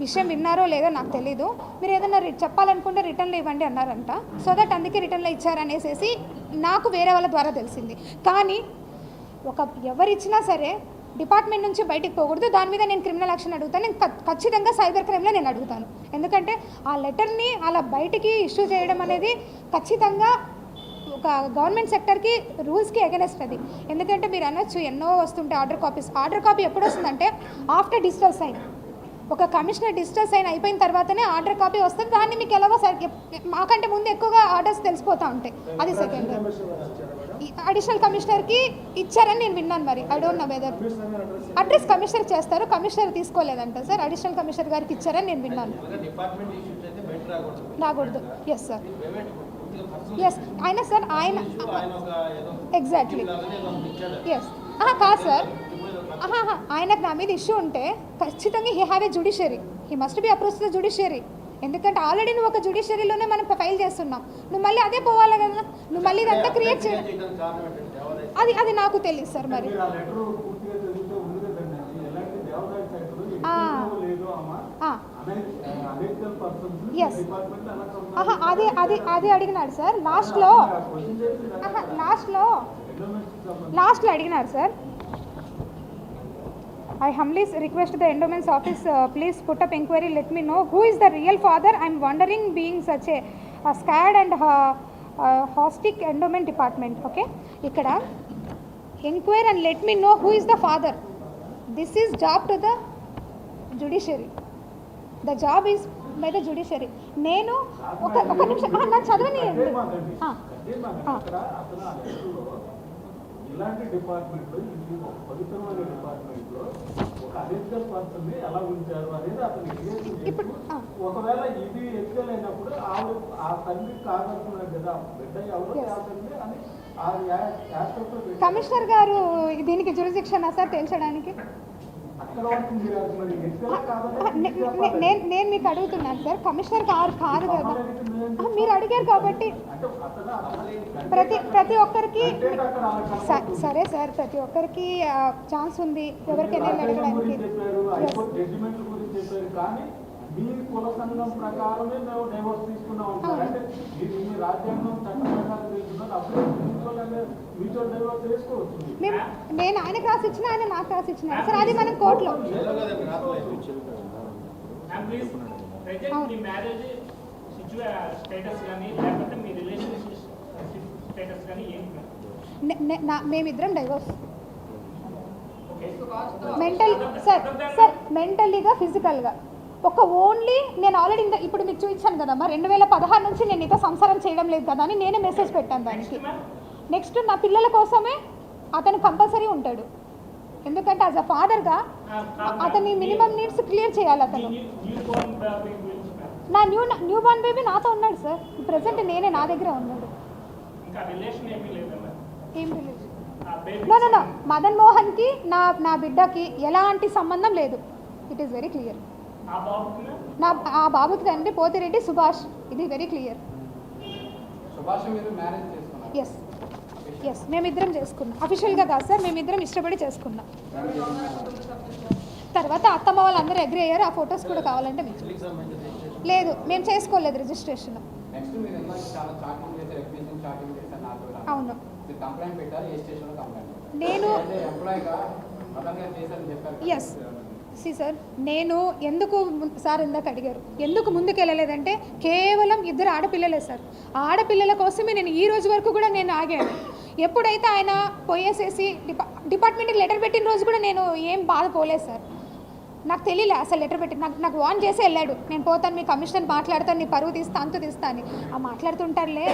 విషయం విన్నారో లేదో నాకు తెలీదు, మీరు ఏదైనా చెప్పాలనుకుంటే రిటర్న్లో ఇవ్వండి అన్నారంట. సో దట్ అందుకే రిటర్న్లో ఇచ్చారనేసి నాకు వేరే వాళ్ళ ద్వారా తెలిసింది. కానీ ఎవరిచ్చినా సరే డిపార్ట్మెంట్ నుంచి బయటికి పోకూడదు. దాని మీద నేను క్రిమినల్ యాక్షన్ అడుగుతాను. నేను ఖచ్చితంగా సైబర్ క్రైమ్లో నేను అడుగుతాను. ఎందుకంటే ఆ లెటర్ని అలా బయటికి ఇష్యూ చేయడం అనేది ఖచ్చితంగా ఒక గవర్నమెంట్ సెక్టర్కి రూల్స్కి ఎగనెస్ట్ అది. ఎందుకంటే మీరు అనొచ్చు ఎన్నో వస్తుంటే ఆర్డర్ కాపీ ఎప్పుడు వస్తుందంటే ఆఫ్టర్ డిజిటల్ సైన్. ఒక కమిషనర్ డిజిటల్ సైన్ అయిపోయిన తర్వాతనే ఆర్డర్ కాపీ వస్తుంది. దాన్ని మీకు ఎలాగో మాకంటే ముందు ఎక్కువగా ఆర్డర్స్ తెలిసిపోతూ ఉంటాయి. అది సెకండ్. అడిషనల్ కమిషనర్కి ఇచ్చారని నేను విన్నాను. మరి I don't know whether address commissioner చేస్తారు, కమిషనర్ తీసుకోలేదంట సార్. అడిషనల్ కమిషనర్ గారికి ఇచ్చారని నేను విన్నాను. రాకూడదు. Yes sir, yes. అయినా సార్ ఆయన ఎగ్జాక్ట్లీ ఎస్. కాదు సార్, ఆయనకు నా మీద ఇష్యూ ఉంటే ఖచ్చితంగా he have a judiciary, he must be approach the judiciary. ఎందుకంటే ఆల్రెడీ నువ్వు ఒక జ్యుడిషియరీలోనే మనం ఫైల్ చేస్తున్నాం, నువ్వు మళ్ళీ అదే పోవాలి కదా, నువ్వు మళ్ళీ ఇదంతా క్రియేట్ చేయాలి. అది నాకు తెలియదు సార్. మరి అనెటికల్ పర్సన్స్ Yes. డిపార్ట్మెంట్ అలా ఆహా, అది అడిగినాడు సార్ లాస్ట్లో. లాస్ట్లో అడిగినారు sir. I humbly request the endowments office, please put up inquiry, let me know who is the real father. I'm wondering being such a scared and hostic endowment department. Okay, ikkada inquire and let me know who is the father. This is job to the judiciary. The job is by the judiciary. నేను ఒక నిమిషం నాకు చదవని. అక్కడ అతను ఆ లెక్కలో ఇలాంటి డిపార్ట్మెంట్ లో ఇది ఒక పవిత్రమైన డిపార్ట్మెంట్ లో ఒక అనెటికల్ పర్సన్ ని ఎలా ఉంచారు అనేది అతను ఇప్పుడు ఒకవేళ ఇది ఎథికల్ అయినప్పుడు ఆ తల్లి కాదనుకున్నాడు కదా బిడ్డ ఎవరు తల్లి అని ఆ యాక్టర్ కమిషనర్ గారు దీనికి జ్యూరిడిక్షన్ సార్ తేల్చడానికి. అక్కడ వరకు మీరు మరి ఎథికల్ కాదని నేను మీకు అడుగుతున్నాను సార్, కమిషనర్ గారు కాదు కదా, మీరు అడిగారు కాబట్టి ప్రతి ఒక్కరికి సరే సార్, ప్రతి ఒక్కరికి ఛాన్స్ ఉంది ఎవరికైనా అడగడానికి. జడ్జిమెంట్ గురించి చెప్పారు కానీ మీ కుల సంఘం ప్రకారమే మేము డైవోర్స్ తీసుకున్నాం అంటారు. అంటే మీ రాజ్యాంగం చట్టం ప్రకారం తీసుకున్నారు, అప్పుడు మ్యూచువల్ డైవోర్స్ చేసుకోవచ్చు. నేను ఆయనకు రాసి ఇచ్చిన, ఆయన నాకు రాసి ఇచ్చిన సార్, అది మనం కోర్టులో. మీ మ్యారేజ్ స్టేటస్ కానీ లేకపోతే మీ రిలేషన్షిప్ స్టేటస్ కానీ ఏంటి? మేమిద్దరం డైవోర్స్. సార్ మెంటలీగా ఫిజికల్గా ఒక ఓన్లీ నేను ఆల్రెడీ ఇప్పుడు మీకు చూపించాను కదమ్మా, 2016 నుంచి నేను నీతో సంసారం చేయడం లేదు కదా అని నేనే మెసేజ్ పెట్టాను దానికి. నెక్స్ట్ నా పిల్లల కోసమే అతను కంపల్సరీ ఉంటాడు, ఎందుకంటే యాజ్ అ ఫాదర్గా అతని మినిమం నీడ్స్ క్లియర్ చేయాలి. అతను నా న్యూ బార్న్ బేబీ నాతో ఉన్నాడు సార్, ప్రజెంట్ నేనే, నా దగ్గర ఉన్నాడు. ఏం రిలేషన్? నో మదన్ మోహన్కి నా బిడ్డకి ఎలాంటి సంబంధం లేదు. It is very clear. ఆ బాబుకి తండ్రి పోతిరెడ్డి సుభాష్, ఇది వెరీ క్లియర్. ఎస్ మేమిద్దరం చేసుకున్నాం, అఫీషియల్గా కాదు సార్, మేమిద్దరం ఇష్టపడి చేసుకున్నాం. తర్వాత అత్తమ్మ వాళ్ళందరూ అగ్రి అయ్యారు, ఆ ఫొటోస్ కూడా కావాలంటే మీకు. లేదు మేము చేసుకోలేదు రిజిస్ట్రేషన్. అవును నేను ఎస్ సార్, నేను ఎందుకు సార్ ఇందాక అడిగారు ఎందుకు ముందుకు వెళ్ళలేదంటే కేవలం 2 ఆడపిల్లలే సార్. ఆడపిల్లల కోసమే నేను ఈ రోజు వరకు కూడా నేను ఆగాను. ఎప్పుడైతే ఆయన పోయేసేసి డిపార్ట్మెంట్కి లెటర్ పెట్టిన రోజు కూడా నేను ఏం బాధపోలేదు సార్. నాకు తెలియలే అసలు లెటర్ పెట్టి, నాకు వార్న్ చేసి వెళ్ళాడు, నేను పోతాను మీ కమిషనర్ మాట్లాడతాను, నీ పరువు తీస్తా అంతు తీస్తా అని. ఆ మాట్లాడుతుంటారులే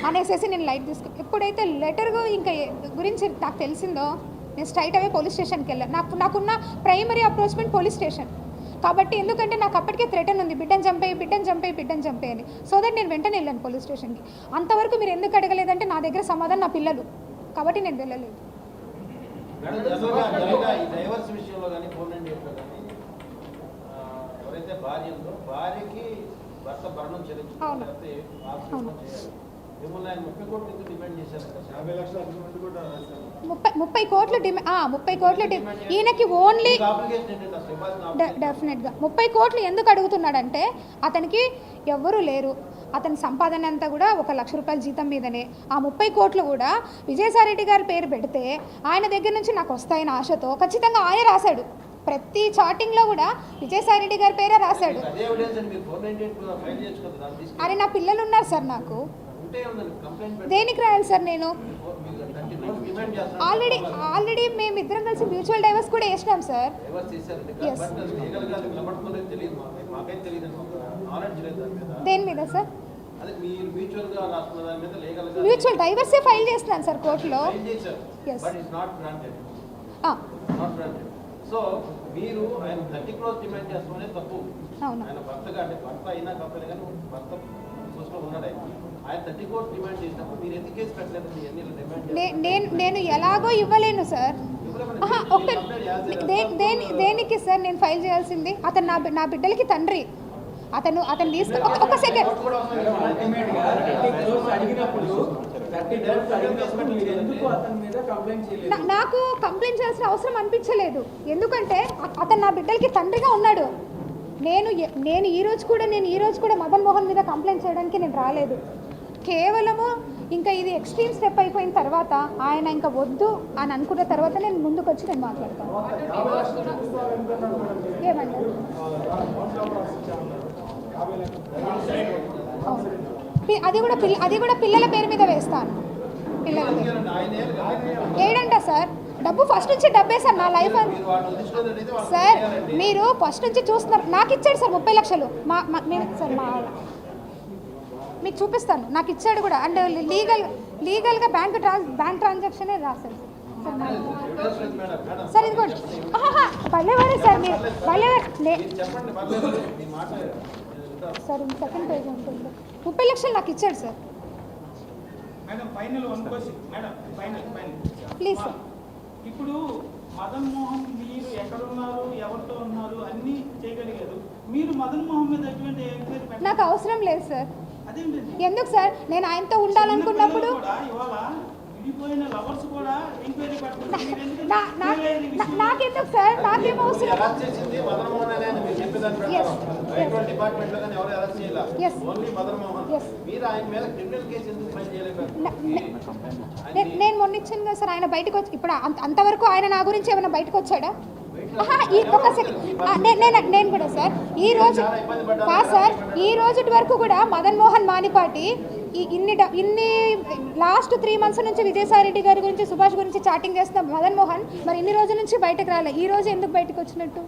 అనేసి నేను లైట్ ఎప్పుడైతే లెటర్ ఇంకా గురించి నాకు తెలిసిందో నేను స్ట్రైట్ అవే పోలీస్ స్టేషన్కి వెళ్ళాను. నాకున్న ప్రైమరీ అప్రోచ్మెంట్ పోలీస్ స్టేషన్ కాబట్టి, ఎందుకంటే నాకు అప్పటికే థ్రెటన్ ఉంది, బిడ్డను చంపే అని. సో దట్ నేను వెంటనే వెళ్ళాను పోలీస్ స్టేషన్కి. అంతవరకు మీరు ఎందుకు అడగలేదంటే నా దగ్గర సమాధానం నా పిల్లలు కాబట్టి నేను వెళ్ళలేదు. డైవర్స్ విషయంలో కానీ ఎవరైతే భార్య ఉందో భార్యకి భర్త భరణం చెల్లించుకోవాలి, మిమ్మల్ని ఆయన 30 కోట్లు ఎందుకు డిమాండ్ చేశారు? 50 లక్షల అగ్రిమెంట్ కూడా 30 కోట్లు ఈయనకి ఓన్లీ డెఫినెట్గా 30 కోట్లు ఎందుకు అడుగుతున్నాడంటే అతనికి ఎవ్వరూ లేరు, అతని సంపాదన అంతా కూడా 1 లక్ష రూపాయల జీతం మీదనే. ఆ 30 కోట్లు కూడా విజయసాయిరెడ్డి గారి పేరు పెడితే ఆయన దగ్గర నుంచి నాకు వస్తాయని ఆశతో ఖచ్చితంగా ఆయన రాశాడు. ప్రతి చాటింగ్లో కూడా విజయసాయిరెడ్డి గారి పేరే రాశాడు. అరే నా పిల్లలు ఉన్నారు సార్, నాకు దేనికి రాయాలి సార్? నేను ఆల్రెడీ మేమిద్దరం కలిసి మ్యూచువల్ డైవర్స్ కూడా వేసినాం సార్. దేని మీద సార్? మ్యూచువల్ డైవర్సే ఫైల్ చేస్తున్నాను సార్ కోర్టులో. సో మీరు ఆయన 30 క్రోర్స్ డిమాండ్ చేస్తామనే తప్పు. ఆయన భర్తగా అంటే భర్త అయినా తప్పనే కానీ భర్త కోసం ఉన్నాడు ఆయన 30 క్రోర్స్ డిమాండ్ చేసినప్పుడు మీరు ఎందుకు కేసు పెట్టలేదు? నేను ఎలాగో ఇవ్వలేను సార్. దేనికి సార్ నేను ఫైల్ చేయాల్సింది? అతను నా బిడ్డలకి తండ్రి, అతను తీసుకుని ఒక సెకండ్ నాకు కంప్లైంట్ చేయాల్సిన అవసరం అనిపించలేదు, ఎందుకంటే అతను నా బిడ్డలకి తండ్రిగా ఉన్నాడు. నేను ఈ రోజు కూడా మదన్ మోహన్ మీద కంప్లైంట్ చేయడానికి నేను రాలేదు. కేవలము ఇంకా ఇది ఎక్స్ట్రీమ్ స్టెప్ అయిపోయిన తర్వాత ఆయన ఇంకా వద్దు అని అనుకున్న తర్వాత నేను ముందుకు వచ్చి నేను మాట్లాడతాను. ఏమండి అది కూడా పిల్లల పేరు మీద వేస్తాను. పిల్లల ఏడంట సార్ డబ్బు ఫస్ట్ నుంచి డబ్బే సార్ నా లైఫ్ సార్. మీరు ఫస్ట్ నుంచి చూస్తున్నారు. నాకు ఇచ్చాడు సార్ 30 లక్షలు సార్ మీకు చూపిస్తాను. నాకు ఇచ్చాడు కూడా. అండ్ లీగల్గా బ్యాంక్ ట్రాన్సాక్షనే రాశారు సార్. ఇదిగోండి భలేవారే సార్ మీరు సార్. సెకండ్ పేజ్ ఉంటుంది. 30 లక్షలు నాకు ఇచ్చాడు సార్. Please sir. ఇప్పుడు మదన్ మోహన్ మీరు ఎక్కడున్నారు, ఎవరితో ఉన్నారు అన్నీ చేయగలిగారు. మీరు మదన్ మోహన్ మీద ఎటువంటి ఎంక్వైరీ నాకు అవసరం లేదు సార్. అదేంటండి ఎందుకు సార్? నేను ఆయనతో ఉండాలనుకున్నప్పుడు నాకెందుకు సార్? నాకేం అవసరం? నేను మొన్న ఇచ్చాను కదా సార్. ఆయన బయటకు వచ్చి ఇప్పుడు అంతవరకు ఆయన నా గురించి ఏమైనా బయటకు వచ్చాడా? ఒక సెకండ్ నేను కూడా సార్ ఈ రోజు కాదు సార్, ఈ రోజు వరకు కూడా మదన్ మోహన్ మానిపాటి ఇన్ని లాస్ట్ 3 months నుంచి విజయసాయిరెడ్డి గారి గురించి, సుభాష్ గురించి చాటింగ్ చేస్తున్న మదన్ మోహన్ మరి ఇన్ని రోజుల నుంచి బయటకు రాలే. ఈ రోజు ఎందుకు బయటకు వచ్చినట్టు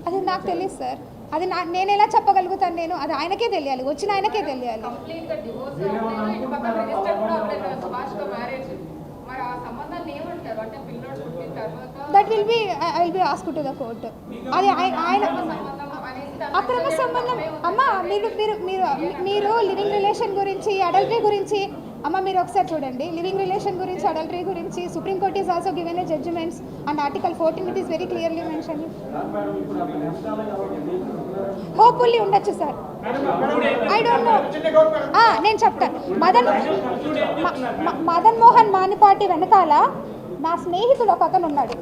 అది నాకు తెలియదు సార్. అది నేను ఎలా చెప్పగలుగుతాను? నేను అది ఆయనకే తెలియాలి, వచ్చిన ఆయనకే తెలియాలి. That will be I will be asked to the court. అది ఆయన అక్రమ సంబంధం. అమ్మ మీరు లివింగ్ రిలేషన్ గురించి, అడల్టరీ గురించి అమ్మ మీరు ఒకసారి చూడండి. లివింగ్ రిలేషన్ గురించి, అడల్టరీ గురించి supreme court is also given a judgements and article 14 it is very clearly mention. Hopefully ఉండొచ్చు సార్. I don't know. నేను చెప్తాను. మదన్ మోహన్ మానిపాటి వెనకాల నా స్నేహితుడు ఒక అతను ఉన్నాడు.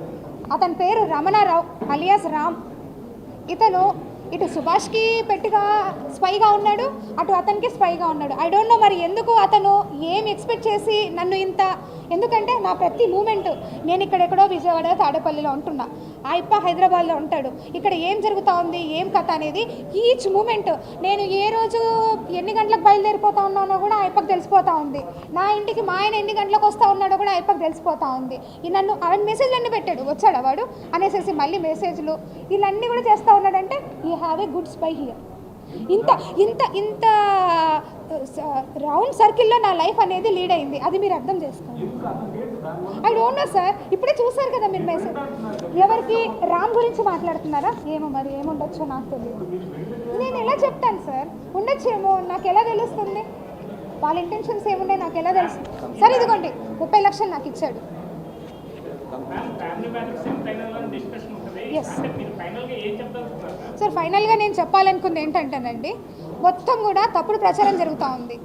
అతని పేరు రమణారావు అలియాస్ రామ్. ఇతను ఇటు సుభాష్కి పెట్టిగా స్పైగా ఉన్నాడు, అటు అతనికి స్పైగా ఉన్నాడు. ఐ డోంట్ నో మరి ఎందుకు అతను ఏం ఎక్స్పెక్ట్ చేసి నన్ను ఇంత. ఎందుకంటే నా ప్రతి మూమెంట్, నేను ఇక్కడెక్కడో విజయవాడ తాడేపల్లిలో ఉంటున్నా, ఆయప్ప హైదరాబాద్లో ఉంటాడు. ఇక్కడ ఏం జరుగుతూ ఉంది, ఏం కథ అనేది ఈచ్ మూమెంట్ నేను ఏ రోజు ఎన్ని గంటలకు బయలుదేరిపోతా ఉన్నానో కూడా ఆయప్పకు తెలిసిపోతూ ఉంది. నా ఇంటికి మా ఆయన ఎన్ని గంటలకు వస్తూ ఉన్నాడో కూడా ఆయప్పకు తెలిసిపోతూ ఉంది. నన్ను ఆయన మెసేజ్లు అన్నీ పెట్టాడు, వచ్చాడా వాడు అనేసి మళ్ళీ మెసేజ్లు ఇవన్నీ కూడా చేస్తూ ఉన్నాడంటే you have a good spy here. ఇంత ఇంత ఇంత రౌండ్ సర్కిల్లో నా లైఫ్ అనేది లీడ్ అయింది. అది మీరు అర్థం చేసుకోండి. I don't no sir. ఇప్పుడే చూసారు కదా మీరు మెసేజ్. ఎవరికి రామ్ గురించి మాట్లాడుతున్నారా? ఏమో మరి ఏముండొచ్చో నాకు తెలియదు. నేను ఎలా చెప్తాను సార్? ఉండొచ్చేమో, నాకు ఎలా తెలుస్తుంది? వాళ్ళ ఇంటెన్షన్స్ ఏమున్నాయి నాకు ఎలా తెలుస్తుంది? సార్ ఇదిగోండి 30 లక్షలు నాకు ఇచ్చాడు. సార్ ఫైనల్గా నేను చెప్పాలనుకుంది ఏంటంటేనండి, మొత్తం కూడా తప్పుడు ప్రచారం జరుగుతూ ఉంది.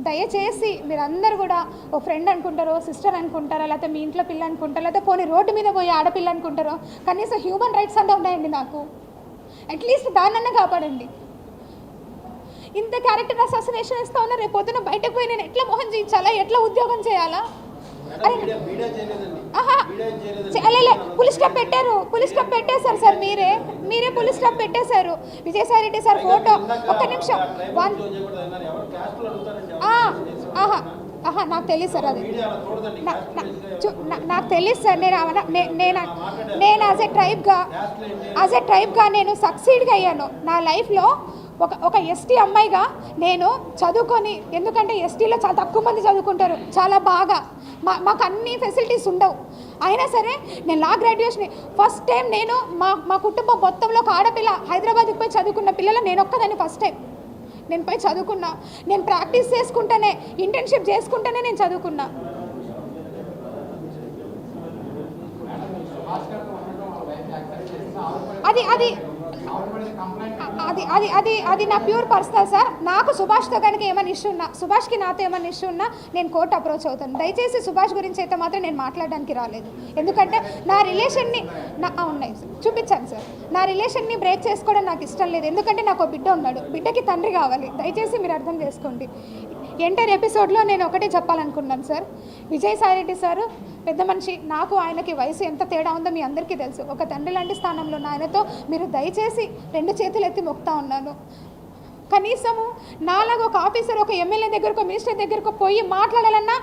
దయచేసి మీరందరూ కూడా ఓ ఫ్రెండ్ అనుకుంటారో, సిస్టర్ అనుకుంటారో, లేకపోతే మీ ఇంట్లో పిల్ల అనుకుంటారో, లేకపోతే పోనీ రోడ్డు మీద పోయి ఆడపిల్ల అనుకుంటారో, కనీసం హ్యూమన్ రైట్స్ అంతా ఉన్నాయండి నాకు. అట్లీస్ట్ దాన్నన్నా కాపాడండి. ఇంత క్యారెక్టర్ అసాసినేషన్ ఇస్తా ఉన్నా, రేపు పొద్దున బయటకు పోయి నేను ఎట్లా మోహన్ చేయించాలా, ఎట్లా ఉద్యోగం చేయాలా? పులిస్ స్టాప్ పెట్టారు, పులిస్ స్టాప్ పెట్టేశారు సార్. మీరే పులిస్ స్టాప్ పెట్టేశారు. విజయసాయిరెడ్డి సార్ ఫోటో ఒక్క నిమిషం. నాకు తెలియదు సార్. అది నాకు తెలియదు సార్. నేను యాజ్ ఎ ట్రైబ్గా నేను సక్సీడ్గా అయ్యాను నా లైఫ్లో. ఒక ఎస్టీ అమ్మాయిగా నేను చదువుకొని, ఎందుకంటే ఎస్టీలో చాలా తక్కువ మంది చదువుకుంటారు, చాలా బాగా మాకు అన్ని ఫెసిలిటీస్ ఉండవు. అయినా సరే నేను లా గ్రాడ్యుయేషన్ ఫస్ట్ టైం నేను మా కుటుంబం మొత్తంలో ఒక ఆడపిల్ల హైదరాబాద్కి పోయి చదువుకున్న పిల్లలు నేను ఒక్కదాన్ని ఫస్ట్ టైం నేను పోయి చదువుకున్నా. నేను ప్రాక్టీస్ చేసుకుంటేనే, ఇంటర్న్షిప్ చేసుకుంటేనే నేను చదువుకున్నా. అది అది అది అది అది నా ప్యూర్ పర్సనల్ సార్. నాకు సుభాష్తో కనుక ఏమైనా ఇష్యూ ఉన్నా, సుభాష్కి నాతో ఏమైనా ఇష్యూ ఉన్నా నేను కోర్టు అప్రోచ్ అవుతాను. దయచేసి సుభాష్ గురించి అయితే మాత్రం నేను మాట్లాడడానికి రాలేదు. ఎందుకంటే నా రిలేషన్ని ఉన్నాయి సార్, చూపించాను సార్. నా రిలేషన్ని బ్రేక్ చేసుకోవడం నాకు ఇష్టం లేదు. ఎందుకంటే నాకు ఒక బిడ్డ ఉన్నాడు, బిడ్డకి తండ్రి కావాలి. దయచేసి మీరు అర్థం చేసుకోండి. ఎంటైర్ ఎపిసోడ్లో నేను ఒకటే చెప్పాలనుకున్నాను సార్. విజయసాయిరెడ్డి సార్ పెద్ద మనిషి, నాకు ఆయనకి వయసు ఎంత తేడా ఉందో మీ అందరికీ తెలుసు. ఒక తండ్రి లాంటి స్థానంలో ఉన్న ఆయనతో మీరు దయచేసి 2 చేతులు ఎత్తి మొక్కుతా ఉన్నాను. కనీసము నాలాగా ఒక ఆఫీసర్ ఒక ఎమ్మెల్యే దగ్గరకు మినిస్టర్ దగ్గరకు పోయి మాట్లాడాలన్నా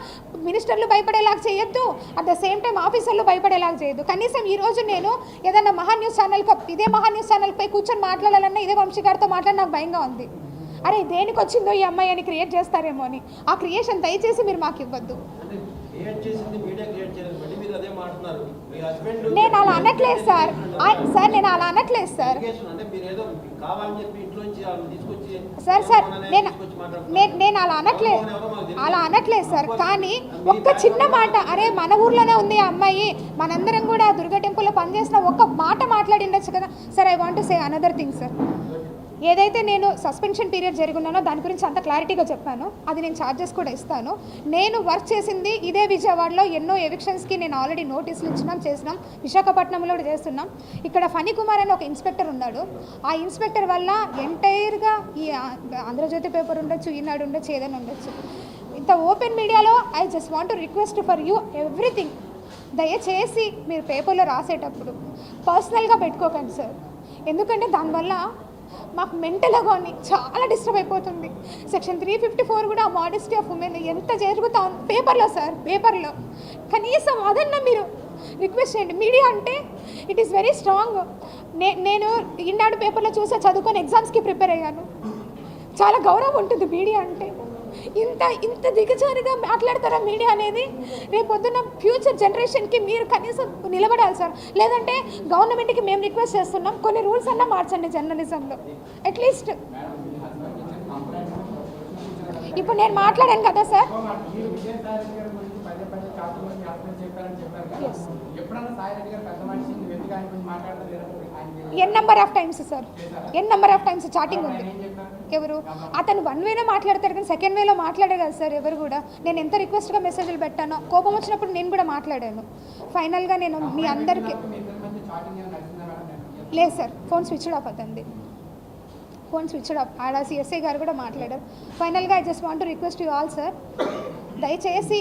మినిస్టర్లు భయపడేలాగా చేయొద్దు, అట్ ద సేమ్ టైం ఆఫీసర్లు భయపడేలాగా చేయొద్దు. కనీసం ఈరోజు నేను ఏదైనా మహా న్యూస్ ఇదే మహా న్యూస్ ఛానల్పై కూర్చొని మాట్లాడాలన్నా ఇదే వంశీ గారితో మాట్లాడి నాకు భయంగా ఉంది. అరే దేనికి వచ్చిందో ఈ అమ్మాయి అని క్రియేట్ చేస్తారేమో అని. ఆ క్రియేషన్ దయచేసి మీరు మాకు ఇవ్వద్దు. నేను అలా అనట్లేదు సార్. సార్ నేను అలా అనట్లేదు సార్. సార్ నేను అలా అనట్లేదు సార్. కానీ ఒక్క చిన్న మాట, అరే మన ఊర్లోనే ఉంది ఆ అమ్మాయి, మనందరం కూడా దుర్గా టెంపుల్లో పనిచేసిన ఒక్క మాట మాట్లాడి ఉండొచ్చు కదా sir. I want to say another thing sir. ఏదైతే నేను సస్పెన్షన్ పీరియడ్ జరిగినానో దాని గురించి అంత క్లారిటీగా చెప్పాను. అది నేను ఛార్జెస్ కూడా ఇస్తాను. నేను వర్క్ చేసింది ఇదే విజయవాడలో ఎన్నో ఎవిక్షన్స్కి నేను ఆల్రెడీ నోటీసులు చేసినాం. విశాఖపట్నంలో కూడా చేస్తున్నాం. ఇక్కడ ఫణి కుమార్ అని ఒక ఇన్స్పెక్టర్ ఉన్నాడు. ఆ ఇన్స్పెక్టర్ వల్ల ఎంటైర్గా ఈ ఆంధ్రజ్యోతి పేపర్ ఉండొచ్చు, ఈనాడు ఉండొచ్చు, ఏదైనా ఉండొచ్చు. ఇంత ఓపెన్ మీడియాలో I just want to request for you everything. దయచేసి మీరు పేపర్లో రాసేటప్పుడు పర్సనల్గా పెట్టుకోకండి సార్. ఎందుకంటే దానివల్ల మాకు మెంటల్గా కానీ చాలా డిస్టర్బ్ అయిపోతుంది. సెక్షన్ 354 కూడా మోడెస్టీ ఆఫ్ ఉమెన్ ఎంత జరుగుతా ఉంది పేపర్లో సార్. పేపర్లో కనీసం అదన్నా మీరు రిక్వెస్ట్ చేయండి. మీడియా అంటే ఇట్ ఈస్ వెరీ స్ట్రాంగ్. నేను ఈనాడు పేపర్లో చూసే చదువుకొని ఎగ్జామ్స్కి ప్రిపేర్ అయ్యాను. చాలా గౌరవం ఉంటుంది మీడియా అంటే. ఇంత దిగజారుగా మాట్లాడతారా మీడియా అనేది? రేపొద్దున ఫ్యూచర్ జనరేషన్కి మీరు కనీసం నిలబడాలి సార్. లేదంటే గవర్నమెంట్కి మేము రిక్వెస్ట్ చేస్తున్నాం, కొన్ని రూల్స్ అన్నా మార్చండి జర్నలిజంలో అట్లీస్ట్. ఇప్పుడు నేను మాట్లాడాను కదా sir. N number of times sir, n number of times chatting ఉంది. ఎవరు అతను 1 వేలో మాట్లాడతారు కానీ 2nd వేలో మాట్లాడే కదా సార్ ఎవరు కూడా. నేను ఎంత రిక్వెస్ట్గా మెసేజ్లు పెట్టానో, కోపం వచ్చినప్పుడు నేను కూడా మాట్లాడాను. ఫైనల్గా నేను మీ అందరికీ లేదు సార్, ఫోన్ స్విచ్డ్ ఆఫ్ అవుతుంది. Phone switched off. ఆడ సిఎస్ఐ గారు కూడా మాట్లాడారు. ఫైనల్గా I just want to request you all sir, దయచేసి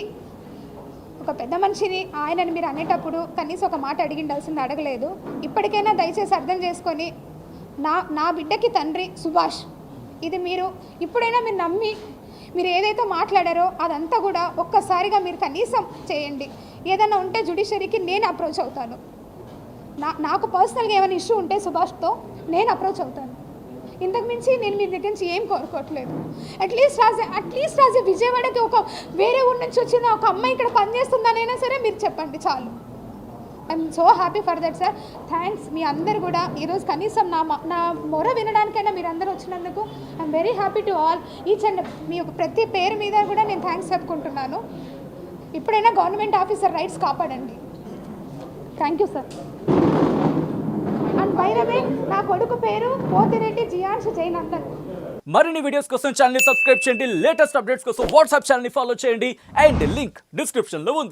ఒక పెద్ద మనిషిని ఆయనని మీరు అనేటప్పుడు కనీసం ఒక మాట అడిగిండాల్సింది అడగలేదు. ఇప్పటికైనా దయచేసి అర్థం చేసుకొని నా బిడ్డకి తండ్రి సుభాష్, ఇది మీరు ఇప్పుడైనా మీరు నమ్మి మీరు ఏదైతే మాట్లాడారో అదంతా కూడా ఒక్కసారిగా మీరు కనీసం చేయండి. ఏదైనా ఉంటే జ్యుడిషియరీకి నేను అప్రోచ్ అవుతాను. నాకు పర్సనల్గా ఏమైనా ఇష్యూ ఉంటే సుభాష్తో నేను అప్రోచ్ అవుతాను. ఇంతకు మించి నేను మీ దగ్గర నుంచి ఏం కోరుకోవట్లేదు. అట్లీస్ట్ రాజే విజయవాడకి ఒక వేరే ఊరి నుంచి వచ్చిన ఒక అమ్మాయి ఇక్కడ పనిచేస్తుందనైనా సరే మీరు చెప్పండి చాలు. I'm so happy for that sir. Thanks. మీ అందరు కూడా ఈరోజు కనీసం నా మొర వినడానికైనా మీరు అందరూ వచ్చినందుకు I'm very happy to all each and మీ ప్రతి పేరు మీద కూడా నేను థ్యాంక్స్ చెప్పుకుంటున్నాను. ఇప్పుడైనా గవర్నమెంట్ ఆఫీసర్ రైట్స్ కాపాడండి. Thank you sir. And by the way నా కొడుకు పేరు పోతిరెడ్డి జియాన్స్ జైనందన్. మరిన్ని వీడియోస్ కోసం ఛానల్ ని సబ్స్క్రైబ్ చేయండి. లేటెస్ట్ అప్డేట్స్ కోసం వాట్సాప్ ఛానల్ ని ఫాలో చేయండి. అండ్ లింక్ డిస్క్రిప్షన్ లో ఉంది.